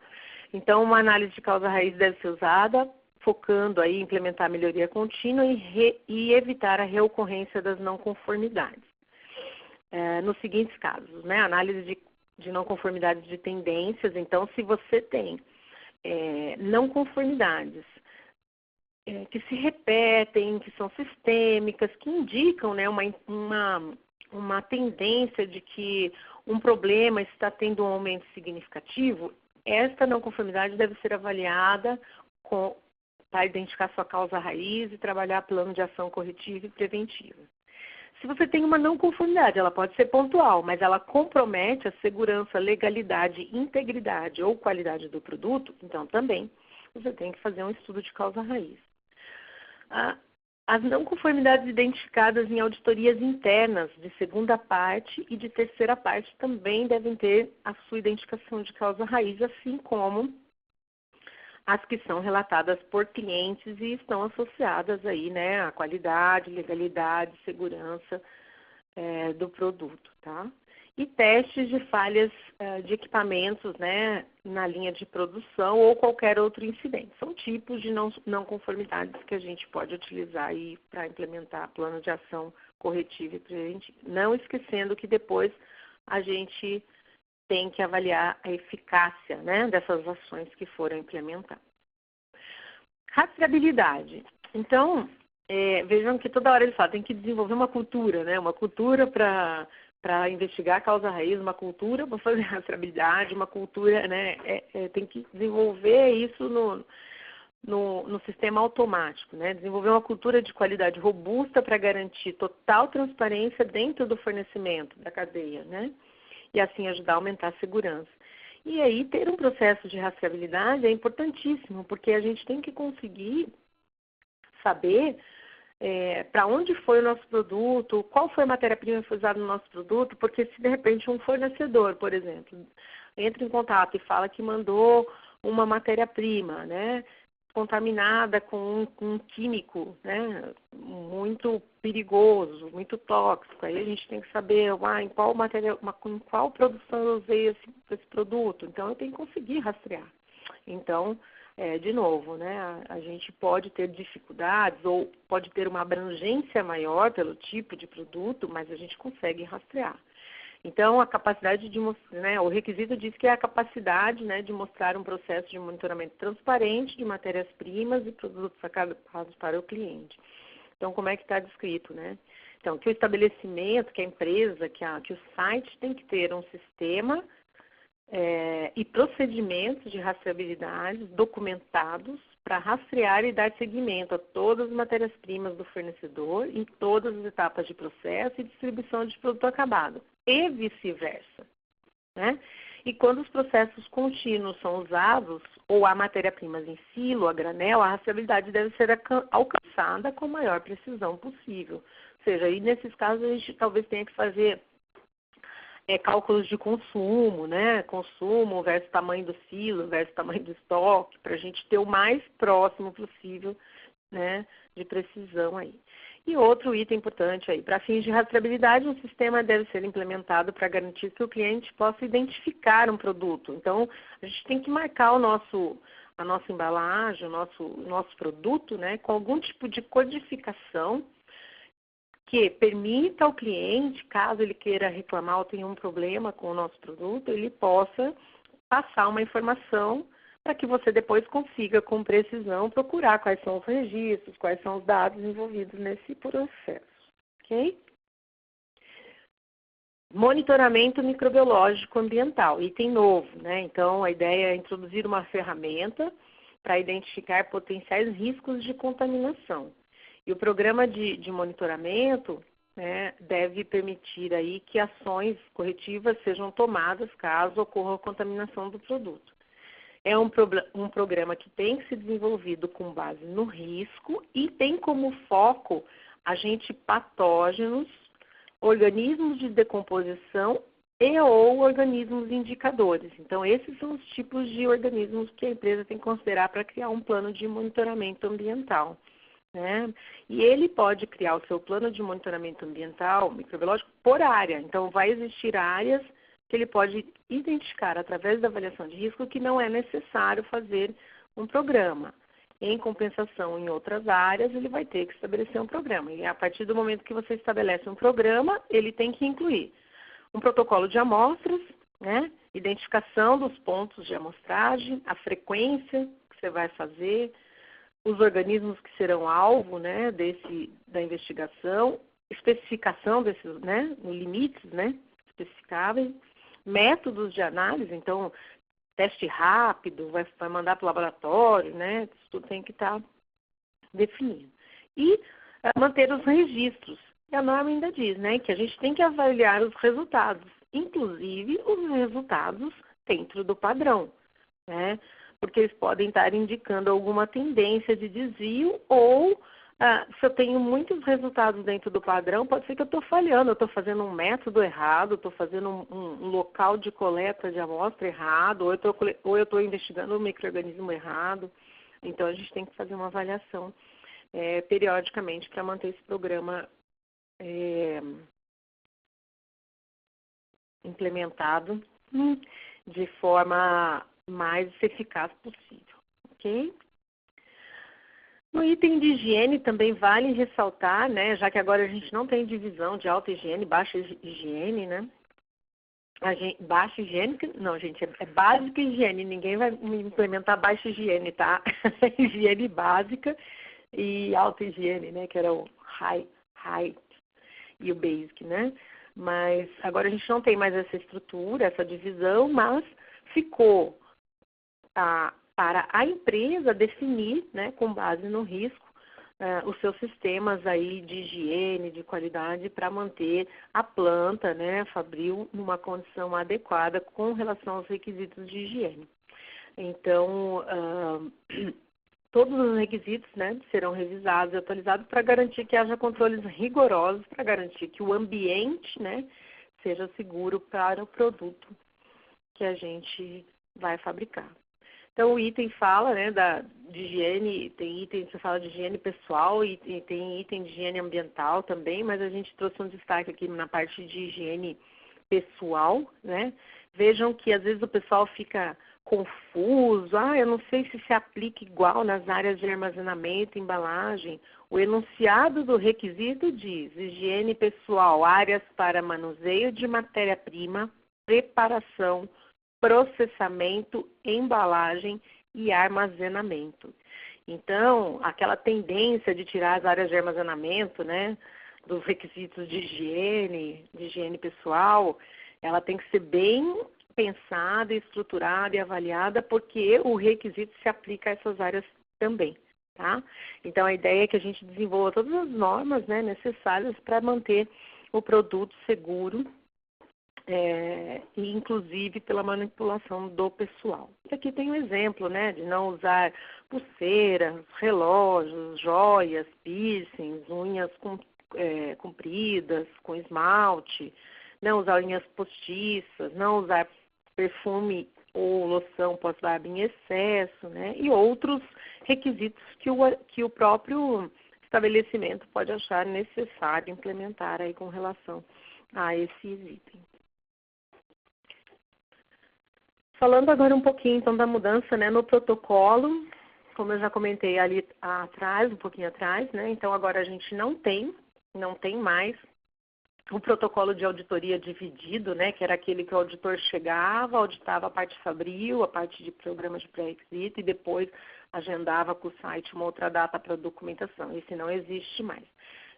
Então, uma análise de causa raiz deve ser usada focando aí em implementar a melhoria contínua e evitar a reocorrência das não conformidades. Nos seguintes casos, né? Análise de não conformidades de tendências. Então, se você tem não conformidades que se repetem, que são sistêmicas, que indicam, né, uma tendência de que um problema está tendo um aumento significativo, esta não conformidade deve ser avaliada para identificar sua causa raiz e trabalhar plano de ação corretiva e preventiva. Se você tem uma não conformidade, ela pode ser pontual, mas ela compromete a segurança, legalidade, integridade ou qualidade do produto, então também você tem que fazer um estudo de causa raiz. As não conformidades identificadas em auditorias internas de segunda parte e de terceira parte também devem ter a sua identificação de causa raiz, assim como as que são relatadas por clientes e estão associadas aí, né, à qualidade, legalidade, segurança do produto, tá? E testes de falhas de equipamentos, né, na linha de produção ou qualquer outro incidente. São tipos de não conformidades que a gente pode utilizar aí para implementar plano de ação corretiva e preventiva. Não esquecendo que depois a gente tem que avaliar a eficácia, né, dessas ações que foram implementadas. Rastreabilidade. Então, vejam que toda hora ele fala, tem que desenvolver uma cultura, né, uma cultura para investigar a causa raiz, uma cultura para fazer rastreabilidade, uma cultura, né, tem que desenvolver isso no sistema automático, né, desenvolver uma cultura de qualidade robusta para garantir total transparência dentro do fornecimento da cadeia, né, e assim ajudar a aumentar a segurança. E aí ter um processo de rastreabilidade é importantíssimo, porque a gente tem que conseguir saber para onde foi o nosso produto, qual foi a matéria-prima que foi usada no nosso produto, porque se de repente um fornecedor, por exemplo, entra em contato e fala que mandou uma matéria-prima, né, contaminada com um químico, né, muito perigoso, muito tóxico, aí a gente tem que saber em qual produção eu usei esse produto, então eu tenho que conseguir rastrear. Então, de novo, né, a gente pode ter dificuldades ou pode ter uma abrangência maior pelo tipo de produto, mas a gente consegue rastrear. Então, a capacidade de mostrar, né, o requisito diz que é a capacidade, né, de mostrar um processo de monitoramento transparente de matérias-primas e produtos acabados para o cliente. Então, como é que está descrito, né? Então, que o estabelecimento, que a empresa, que o site tem que ter um sistema e procedimentos de rastreabilidade documentados para rastrear e dar seguimento a todas as matérias-primas do fornecedor em todas as etapas de processo e distribuição de produto acabado, e vice-versa, né? E quando os processos contínuos são usados, ou há matéria-primas em silo, a granel, a rastreabilidade deve ser alcançada com a maior precisão possível. Ou seja, aí nesses casos a gente talvez tenha que fazer cálculos de consumo, né? Consumo versus tamanho do silo, versus tamanho do estoque, para a gente ter o mais próximo possível, né, de precisão aí. E outro item importante aí, para fins de rastreabilidade, um sistema deve ser implementado para garantir que o cliente possa identificar um produto. Então, a gente tem que marcar a nossa embalagem, o nosso produto, né, com algum tipo de codificação que permita ao cliente, caso ele queira reclamar ou tenha um problema com o nosso produto, ele possa passar uma informação para que você depois consiga, com precisão, procurar quais são os registros, quais são os dados envolvidos nesse processo, ok? Monitoramento microbiológico ambiental, item novo, né? Então, a ideia é introduzir uma ferramenta para identificar potenciais riscos de contaminação. E o programa de monitoramento, né, deve permitir aí que ações corretivas sejam tomadas caso ocorra a contaminação do produto. É um programa que tem que ser desenvolvido com base no risco e tem como foco agentes patógenos, organismos de decomposição e ou organismos indicadores. Então, esses são os tipos de organismos que a empresa tem que considerar para criar um plano de monitoramento ambiental, né? E ele pode criar o seu plano de monitoramento ambiental microbiológico por área. Então, vai existir áreas que ele pode identificar através da avaliação de risco que não é necessário fazer um programa. Em compensação, em outras áreas, ele vai ter que estabelecer um programa. E a partir do momento que você estabelece um programa, ele tem que incluir um protocolo de amostras, né? Identificação dos pontos de amostragem, a frequência que você vai fazer, os organismos que serão alvo, né, da investigação, especificação desses, né, limites, né, especificáveis, métodos de análise, então, teste rápido, vai mandar para o laboratório, né, isso tudo tem que estar definido. E manter os registros. E a norma ainda diz, né, que a gente tem que avaliar os resultados, inclusive os resultados dentro do padrão, né, porque eles podem estar indicando alguma tendência de desvio ou se eu tenho muitos resultados dentro do padrão, pode ser que eu estou falhando, eu estou fazendo um método errado, estou fazendo um local de coleta de amostra errado, ou eu estou investigando um micro-organismo errado. Então, a gente tem que fazer uma avaliação periodicamente para manter esse programa implementado de forma mais eficaz possível, ok? No item de higiene também vale ressaltar, né, já que agora a gente não tem divisão de alta higiene e baixa higiene, né? Baixa higiene, não, gente, é básica higiene, ninguém vai implementar baixa higiene, tá? Higiene básica e alta higiene, né, que era o high e o basic, né? Mas agora a gente não tem mais essa estrutura, essa divisão, mas ficou para a empresa definir, né, com base no risco, os seus sistemas aí de higiene, de qualidade, para manter a planta, né, fabril, numa condição adequada com relação aos requisitos de higiene. Então, todos os requisitos, né, serão revisados e atualizados para garantir que haja controles rigorosos, para garantir que o ambiente, né, seja seguro para o produto que a gente vai fabricar. Então, o item fala, né, de higiene, tem item que você fala de higiene pessoal e tem item de higiene ambiental também, mas a gente trouxe um destaque aqui na parte de higiene pessoal, né? Vejam que às vezes o pessoal fica confuso, eu não sei se aplica igual nas áreas de armazenamento e embalagem. O enunciado do requisito diz: higiene pessoal, áreas para manuseio de matéria-prima, preparação, processamento, embalagem e armazenamento. Então, aquela tendência de tirar as áreas de armazenamento, né, dos requisitos de higiene pessoal, ela tem que ser bem pensada, estruturada e avaliada, porque o requisito se aplica a essas áreas também, tá? Então, a ideia é que a gente desenvolva todas as normas, né, necessárias para manter o produto seguro, e inclusive pela manipulação do pessoal. E aqui tem um exemplo, né, de não usar pulseiras, relógios, joias, piercings, unhas compridas, com esmalte, não usar unhas postiças, não usar perfume ou loção pós-barba em excesso, né, e outros requisitos que o próprio estabelecimento pode achar necessário implementar aí com relação a esses itens. Falando agora um pouquinho então da mudança, né, no protocolo, como eu já comentei ali atrás, um pouquinho atrás, né, então agora a gente não tem mais o protocolo de auditoria dividido, né, que era aquele que o auditor chegava, auditava a parte fabril, a parte de programa de pré-requisito e depois agendava com o site uma outra data para documentação. Esse não existe mais.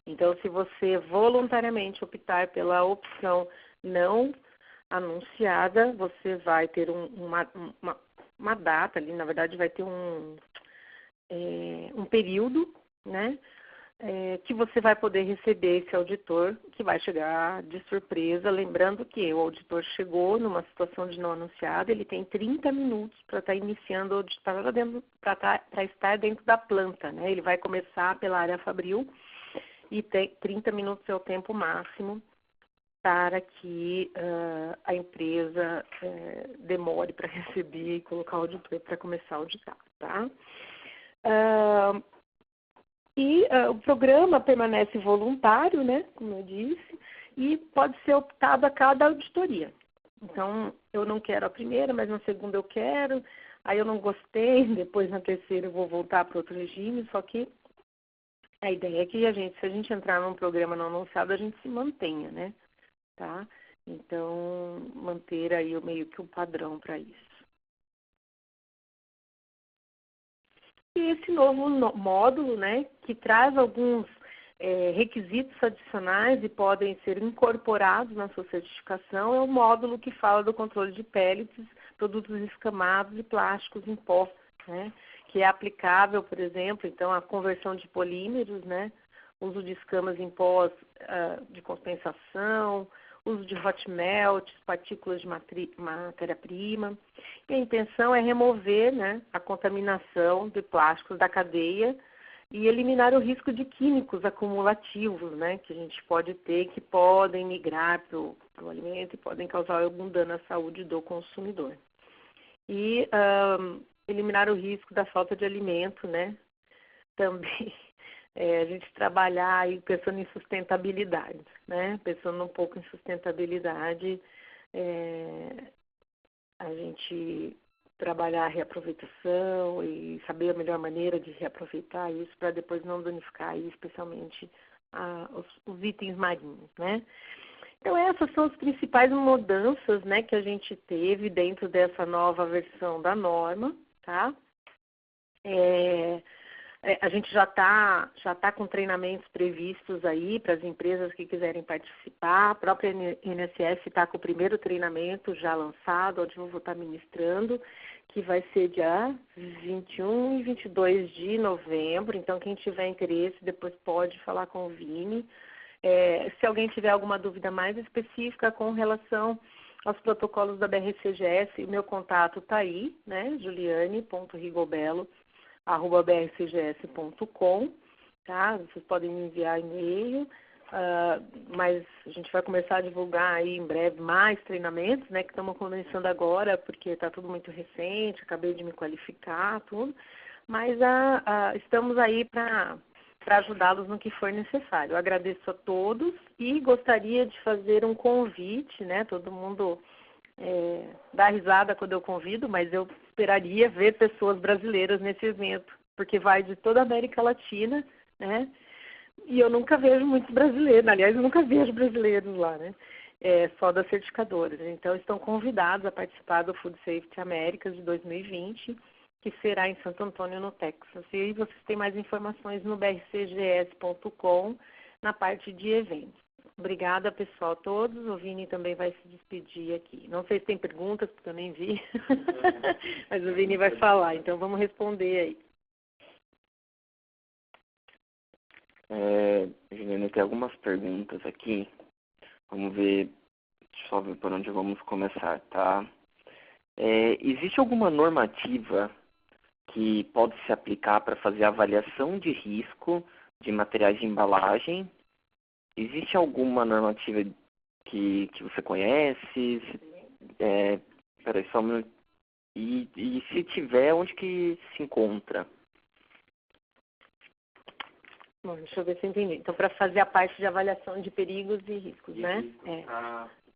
Então, se você voluntariamente optar pela opção não anunciada, você vai ter uma data ali, na verdade vai ter um período, né, que você vai poder receber esse auditor, que vai chegar de surpresa, lembrando que o auditor chegou numa situação de não anunciada, ele tem 30 minutos para estar iniciando a auditar para estar dentro da planta, né? Ele vai começar pela área fabril e tem 30 minutos é o tempo máximo para que a empresa demore para receber e colocar o auditor para começar a auditar, tá? O programa permanece voluntário, né, como eu disse, e pode ser optado a cada auditoria. Então, eu não quero a primeira, mas na segunda eu quero, aí eu não gostei, depois na terceira eu vou voltar para outro regime, só que a ideia é que se a gente entrar num programa não anunciado, a gente se mantenha, né, tá? Então, manter aí meio que um padrão para isso. E esse novo módulo, né, que traz alguns requisitos adicionais e podem ser incorporados na sua certificação, é o módulo que fala do controle de pellets, produtos escamados e plásticos em pó, né, que é aplicável, por exemplo, então, a conversão de polímeros, né, uso de escamas em pós de compensação, uso de hot melts, partículas de matéria-prima. E a intenção é remover, né, a contaminação de plásticos da cadeia e eliminar o risco de químicos acumulativos, né, que a gente pode ter, que podem migrar para o alimento e podem causar algum dano à saúde do consumidor. E eliminar o risco da falta de alimento, né, também. A gente trabalhar aí pensando em sustentabilidade, né? Pensando um pouco em sustentabilidade, a gente trabalhar a reaproveitação e saber a melhor maneira de reaproveitar isso para depois não danificar aí, especialmente os itens marinhos, né? Então essas são as principais mudanças, né, que a gente teve dentro dessa nova versão da norma, tá? A gente já tá com treinamentos previstos aí para as empresas que quiserem participar. A própria INSS está com o primeiro treinamento já lançado, onde eu vou estar ministrando, que vai ser dia 21 e 22 de novembro. Então, quem tiver interesse, depois pode falar com o Vini. Se alguém tiver alguma dúvida mais específica com relação aos protocolos da BRCGS, o meu contato está aí, né, juliane.rigobelo@brcgs.com, tá? Vocês podem me enviar e-mail, mas a gente vai começar a divulgar aí em breve mais treinamentos, né, que estamos começando agora, porque está tudo muito recente, acabei de me qualificar, tudo, mas estamos aí para ajudá-los no que for necessário. Eu agradeço a todos e gostaria de fazer um convite, né, todo mundo dar risada quando eu convido, mas eu esperaria ver pessoas brasileiras nesse evento, porque vai de toda a América Latina, né? E eu nunca vejo muitos brasileiros, aliás, eu nunca vejo brasileiros lá, né? Só das certificadoras. Então, estão convidados a participar do Food Safety Américas de 2020, que será em Santo Antônio, no Texas. E aí vocês têm mais informações no brcgs.com, na parte de eventos. Obrigada, pessoal, a todos. O Vini também vai se despedir aqui. Não sei se tem perguntas, porque eu nem vi, mas o Vini vai falar, então vamos responder aí. Juliana, tem algumas perguntas aqui. Vamos ver, só ver por onde vamos começar, tá? Existe alguma normativa que pode se aplicar para fazer avaliação de risco de materiais de embalagem? Existe alguma normativa que você conhece? Peraí, só um minuto. E se tiver, onde que se encontra? Bom, deixa eu ver se eu entendi. Então, para fazer a parte de avaliação de perigos e riscos, né?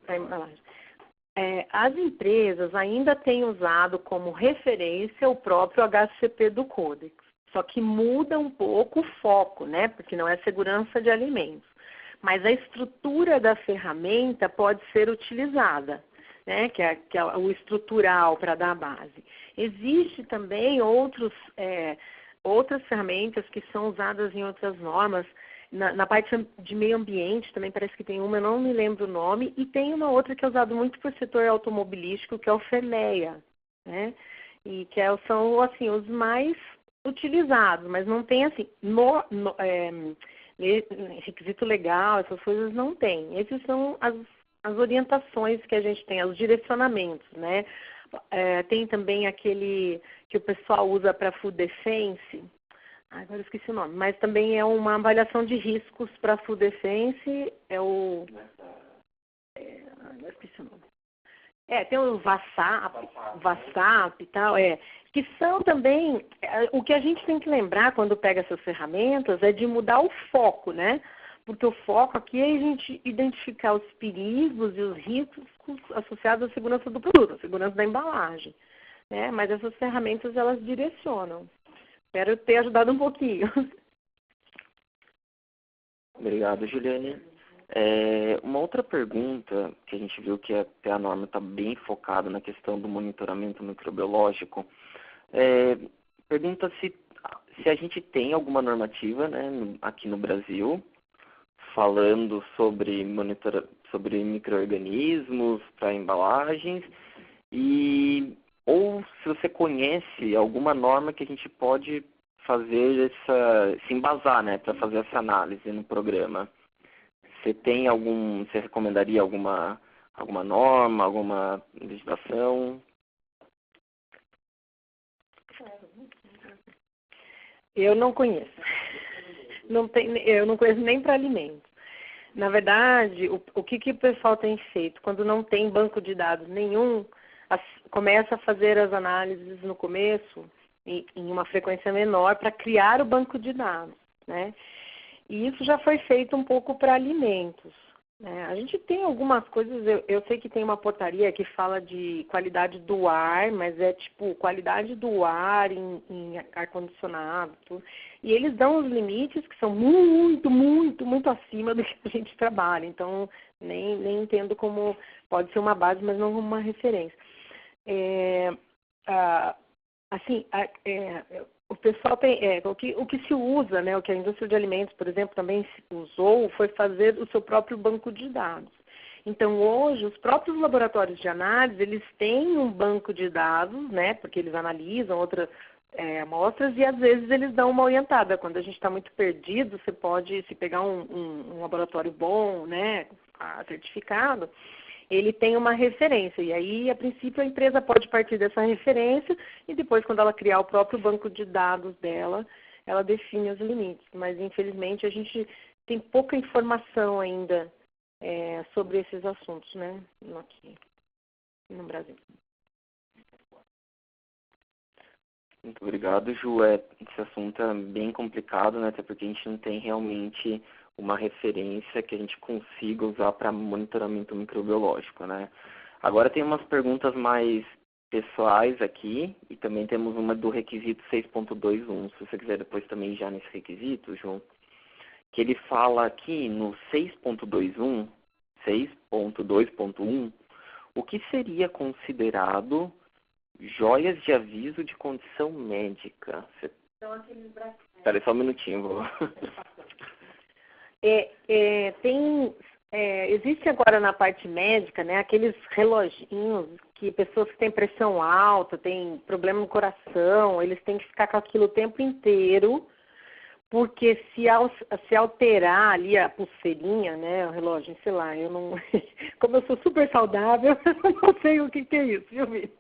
Para embalagem. As empresas ainda têm usado como referência o próprio HACCP do Codex, só que muda um pouco o foco, né? Porque não é segurança de alimentos. Mas a estrutura da ferramenta pode ser utilizada, né? Que é o estrutural para dar a base. Existe também outras ferramentas que são usadas em outras normas. Na parte de meio ambiente também parece que tem uma, eu não me lembro o nome, e tem uma outra que é usada muito para o setor automobilístico, que é o FEMEA, né? E que são assim, os mais utilizados, mas não tem assim, requisito legal, essas coisas não tem. Esses são as orientações que a gente tem, os direcionamentos, né? Tem também aquele que o pessoal usa para Food Defense, agora eu esqueci o nome, mas também é uma avaliação de riscos para Food Defense, agora esqueci o nome. Tem o VASAP e tal, que são também, o que a gente tem que lembrar quando pega essas ferramentas é de mudar o foco, né? Porque o foco aqui é a gente identificar os perigos e os riscos associados à segurança do produto, à segurança da embalagem, né? Mas essas ferramentas, elas direcionam. Espero ter ajudado um pouquinho. Obrigado, Juliane. Uma outra pergunta, que a gente viu que até a norma está bem focada na questão do monitoramento microbiológico, pergunta se a gente tem alguma normativa, né, aqui no Brasil, falando sobre micro-organismos para embalagens, ou se você conhece alguma norma que a gente pode fazer se embasar, né, para fazer essa análise no programa. Você recomendaria alguma norma, alguma legislação? Eu não conheço. Eu não conheço nem para alimentos. Na verdade, o que o pessoal tem feito? Quando não tem banco de dados nenhum, começa a fazer as análises no começo em uma frequência menor para criar o banco de dados, né? E isso já foi feito um pouco para alimentos, né? A gente tem algumas coisas, eu sei que tem uma portaria que fala de qualidade do ar, mas é tipo qualidade do ar em ar-condicionado, tudo. E eles dão os limites que são muito, muito, muito acima do que a gente trabalha. Então, nem entendo como pode ser uma base, mas não uma referência. O pessoal tem, o que se usa, né, o que a indústria de alimentos, por exemplo, também usou, foi fazer o seu próprio banco de dados. Então, hoje, os próprios laboratórios de análise, eles têm um banco de dados, né, porque eles analisam outras amostras e, às vezes, eles dão uma orientada. Quando a gente está muito perdido, você pode, se pegar um laboratório bom, né, certificado, ele tem uma referência, e aí, a princípio, a empresa pode partir dessa referência e depois, quando ela criar o próprio banco de dados dela, ela define os limites. Mas, infelizmente, a gente tem pouca informação ainda sobre esses assuntos, né, aqui no Brasil. Muito obrigado, Ju. Esse assunto é bem complicado, né, até porque a gente não tem realmente uma referência que a gente consiga usar para monitoramento microbiológico, né? Agora tem umas perguntas mais pessoais aqui e também temos uma do requisito 6.21, se você quiser depois também já nesse requisito, João, que ele fala aqui no 6.21, 6.2.1, o que seria considerado joias de aviso de condição médica. Então, aqueles braços. Espera aí só um minutinho, vou... Existe agora na parte médica, né, aqueles reloginhos que pessoas que têm pressão alta, têm problema no coração, eles têm que ficar com aquilo o tempo inteiro, porque se alterar ali a pulseirinha, né, o relógio, sei lá, eu não... Como eu sou super saudável, eu não sei o que é isso, viu, Vini?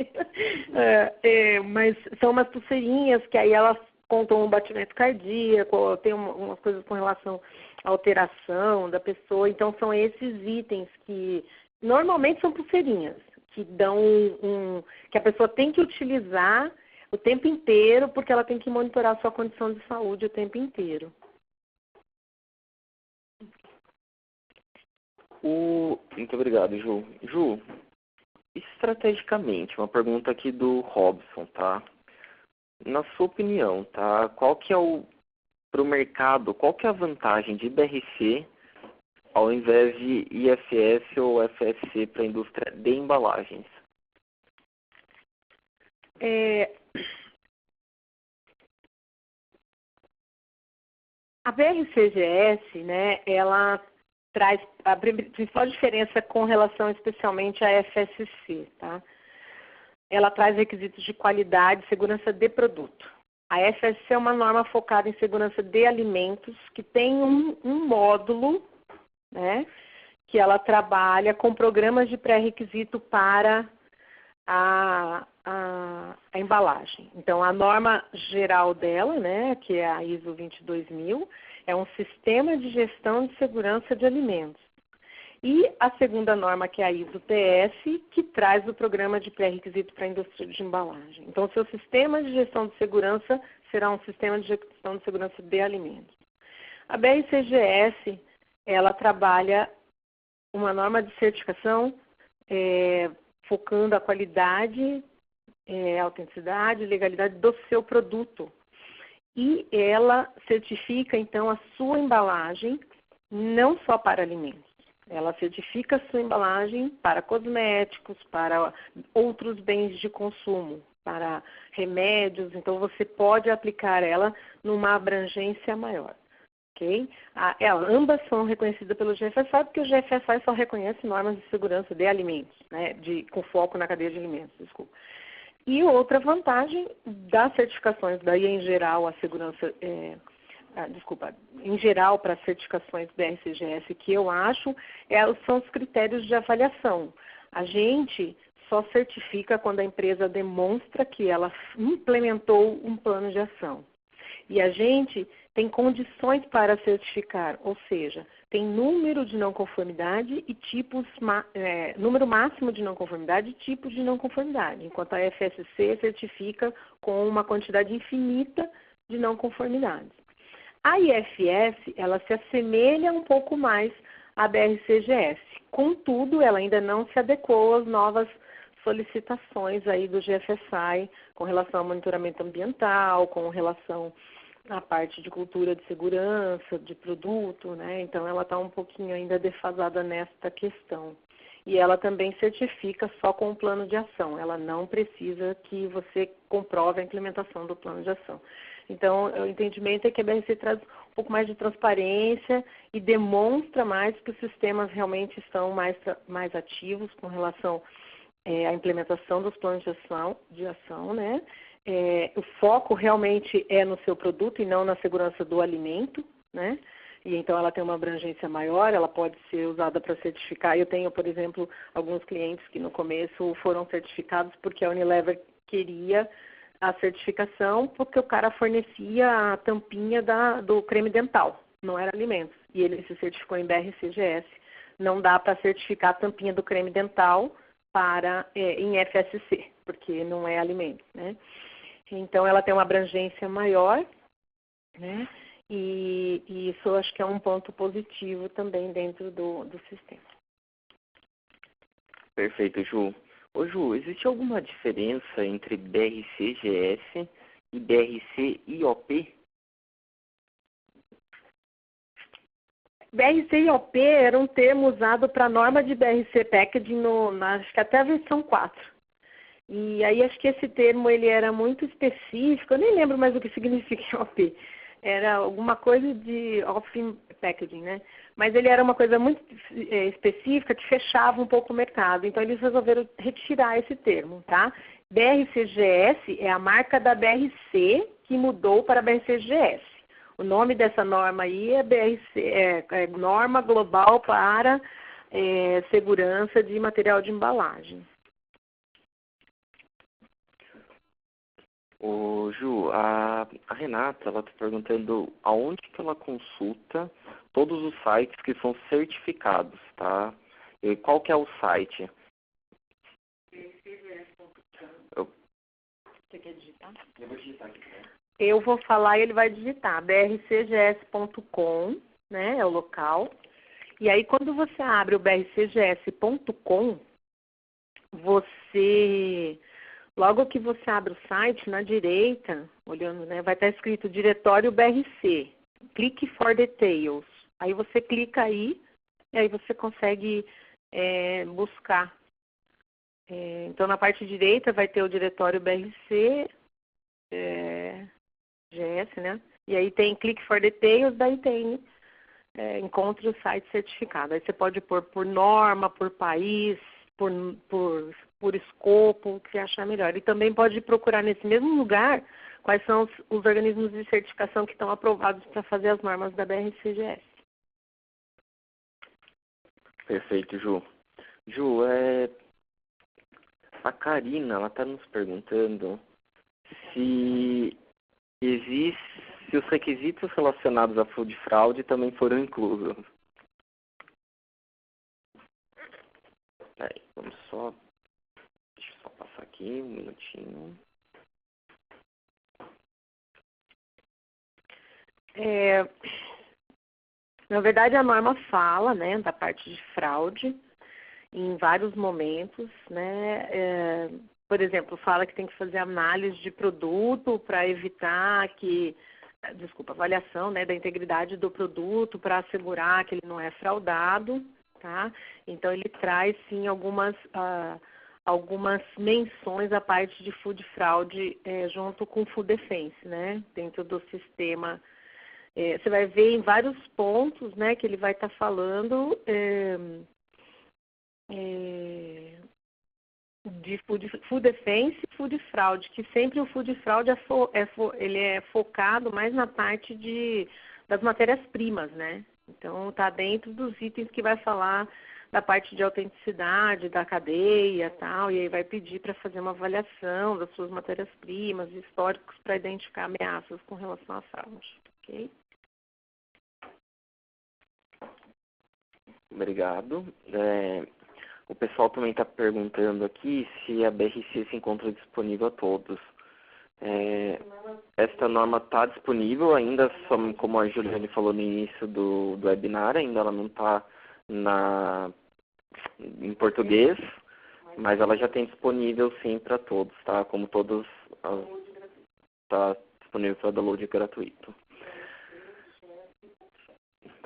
Mas são umas pulseirinhas que aí elas contam um batimento cardíaco, tem umas coisas com relação à alteração da pessoa. Então, são esses itens que normalmente são pulseirinhas, que dão que a pessoa tem que utilizar o tempo inteiro, porque ela tem que monitorar a sua condição de saúde o tempo inteiro. Muito obrigado, Ju. Ju, estrategicamente, uma pergunta aqui do Robson, tá? Na sua opinião, tá? Qual que é para o mercado, qual que é a vantagem de BRC ao invés de IFS ou FSC para a indústria de embalagens? A BRCGS, né, ela traz a principal diferença com relação especialmente à FSC, tá? Ela traz requisitos de qualidade e segurança de produto. A FSC é uma norma focada em segurança de alimentos, que tem um módulo, né, que ela trabalha com programas de pré-requisito para a embalagem. Então, a norma geral dela, né, que é a ISO 22000, é um sistema de gestão de segurança de alimentos. E a segunda norma, que é a ISO-TS, que traz o programa de pré-requisito para a indústria de embalagem. Então, o seu sistema de gestão de segurança será um sistema de gestão de segurança de alimentos. A BRCGS, ela trabalha uma norma de certificação focando a qualidade, autenticidade e legalidade do seu produto. E ela certifica, então, a sua embalagem, não só para alimentos. Ela certifica a sua embalagem para cosméticos, para outros bens de consumo, para remédios. Então, você pode aplicar ela numa abrangência maior. Okay? Ambas são reconhecidas pelo GFSI, porque o GFSI só reconhece normas de segurança de alimentos, né, com foco na cadeia de alimentos, desculpa. E outra vantagem das certificações, daí em geral a segurança, em geral para as certificações BRCGS que eu acho, são os critérios de avaliação. A gente só certifica quando a empresa demonstra que ela implementou um plano de ação. E a gente tem condições para certificar, ou seja, tem número de não conformidade e tipos, número máximo de não conformidade e tipos de não conformidade, enquanto a FSC certifica com uma quantidade infinita de não conformidades. A IFS, ela se assemelha um pouco mais à BRCGS, contudo, ela ainda não se adequou às novas solicitações aí do GFSI com relação ao monitoramento ambiental, com relação à parte de cultura de segurança, de produto, né? Então, ela está um pouquinho ainda defasada nesta questão. E ela também certifica só com o plano de ação, ela não precisa que você comprove a implementação do plano de ação. Então, o entendimento é que a BRC traz um pouco mais de transparência e demonstra mais que os sistemas realmente estão mais ativos com relação à implementação dos planos de ação, né? O foco realmente é no seu produto e não na segurança do alimento, né? E então ela tem uma abrangência maior, ela pode ser usada para certificar. Eu tenho, por exemplo, alguns clientes que no começo foram certificados porque a Unilever queria a certificação porque o cara fornecia a tampinha do creme dental, não era alimentos. E ele se certificou em BRCGS. Não dá para certificar a tampinha do creme dental em FSC, porque não é alimento, né? Então, ela tem uma abrangência maior, né? E isso eu acho que é um ponto positivo também dentro do sistema. Perfeito, Ju. Ô, Ju, existe alguma diferença entre BRCGS e BRC-IOP? BRC e IOP era um termo usado para a norma de BRC Packaging, acho que até a versão 4. E aí acho que esse termo ele era muito específico, eu nem lembro mais o que significa IOP. Era alguma coisa de off packaging, né? Mas ele era uma coisa muito específica que fechava um pouco o mercado. Então eles resolveram retirar esse termo, tá? BRCGS é a marca da BRC que mudou para BRCGS. O nome dessa norma aí é Norma Global para Segurança de Material de Embalagem. Ô, Ju, a Renata, ela está perguntando aonde que ela consulta todos os sites que são certificados, tá? E qual que é o site? Você quer digitar? Eu vou digitar aqui, né? Eu vou falar e ele vai digitar. brcgs.com, né, é o local. E aí, quando você abre o brcgs.com, logo que você abre o site, na direita, olhando, né, vai estar escrito Diretório BRC. Clique for Details. Aí você clica aí, e aí você consegue buscar. Então, na parte direita vai ter o Diretório BRC, GS, né? E aí tem Click for Details, daí tem encontre o site certificado. Aí você pode pôr por norma, por país, por escopo, o que você achar melhor. E também pode procurar nesse mesmo lugar quais são os organismos de certificação que estão aprovados para fazer as normas da BRCGS. Perfeito, Ju. Ju, a Karina, ela está nos perguntando se os requisitos relacionados à food fraude também foram inclusos. Aí, vamos só... Deixa eu só passar aqui um minutinho. Na verdade, a norma fala, né, da parte de fraude em vários momentos, né? Por exemplo, fala que tem que fazer análise de produto para evitar avaliação, né, da integridade do produto para assegurar que ele não é fraudado, tá? Então ele traz sim algumas menções à parte de food fraude junto com food defense, né? Dentro do sistema. Você vai ver em vários pontos, né, que ele vai estar falando de food defense e food fraud, que sempre o food fraud ele é focado mais na parte das matérias-primas, né? Então está dentro dos itens que vai falar da parte de autenticidade, da cadeia e tal, e aí vai pedir para fazer uma avaliação das suas matérias-primas, históricos para identificar ameaças com relação à fraude, ok? Obrigado. O pessoal também está perguntando aqui se a BRC se encontra disponível a todos. Esta norma está disponível ainda, como a Juliane falou no início do webinar, ainda ela não está em português, mas ela já tem disponível sim para todos, tá? Como todos, está disponível para download gratuito.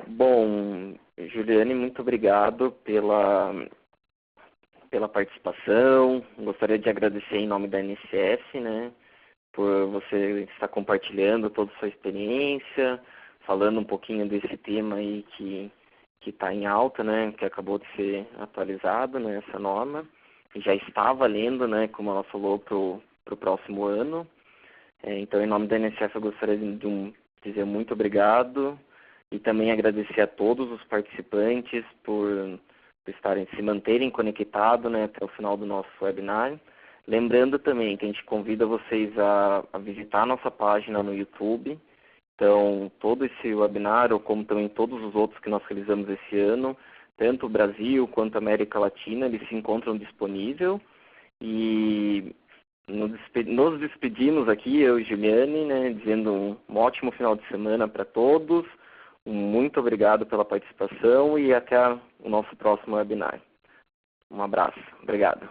Bom, Juliane, muito obrigado pela participação. Gostaria de agradecer em nome da NSF, né, por você estar compartilhando toda a sua experiência, falando um pouquinho desse tema aí que está em alta, né, que acabou de ser atualizado, né, essa norma. Já está valendo, né, como ela falou, para o próximo ano. Então, em nome da NSF, eu gostaria de dizer muito obrigado e também agradecer a todos os participantes por se manterem conectados, né, até o final do nosso webinar. Lembrando também que a gente convida vocês a visitar a nossa página no YouTube. Então, todo esse webinar, ou como também todos os outros que nós realizamos esse ano, tanto o Brasil quanto a América Latina, eles se encontram disponíveis. E nos despedimos aqui, eu e Juliane, né, dizendo um ótimo final de semana para todos. Muito obrigado pela participação e até o nosso próximo webinar. Um abraço. Obrigado.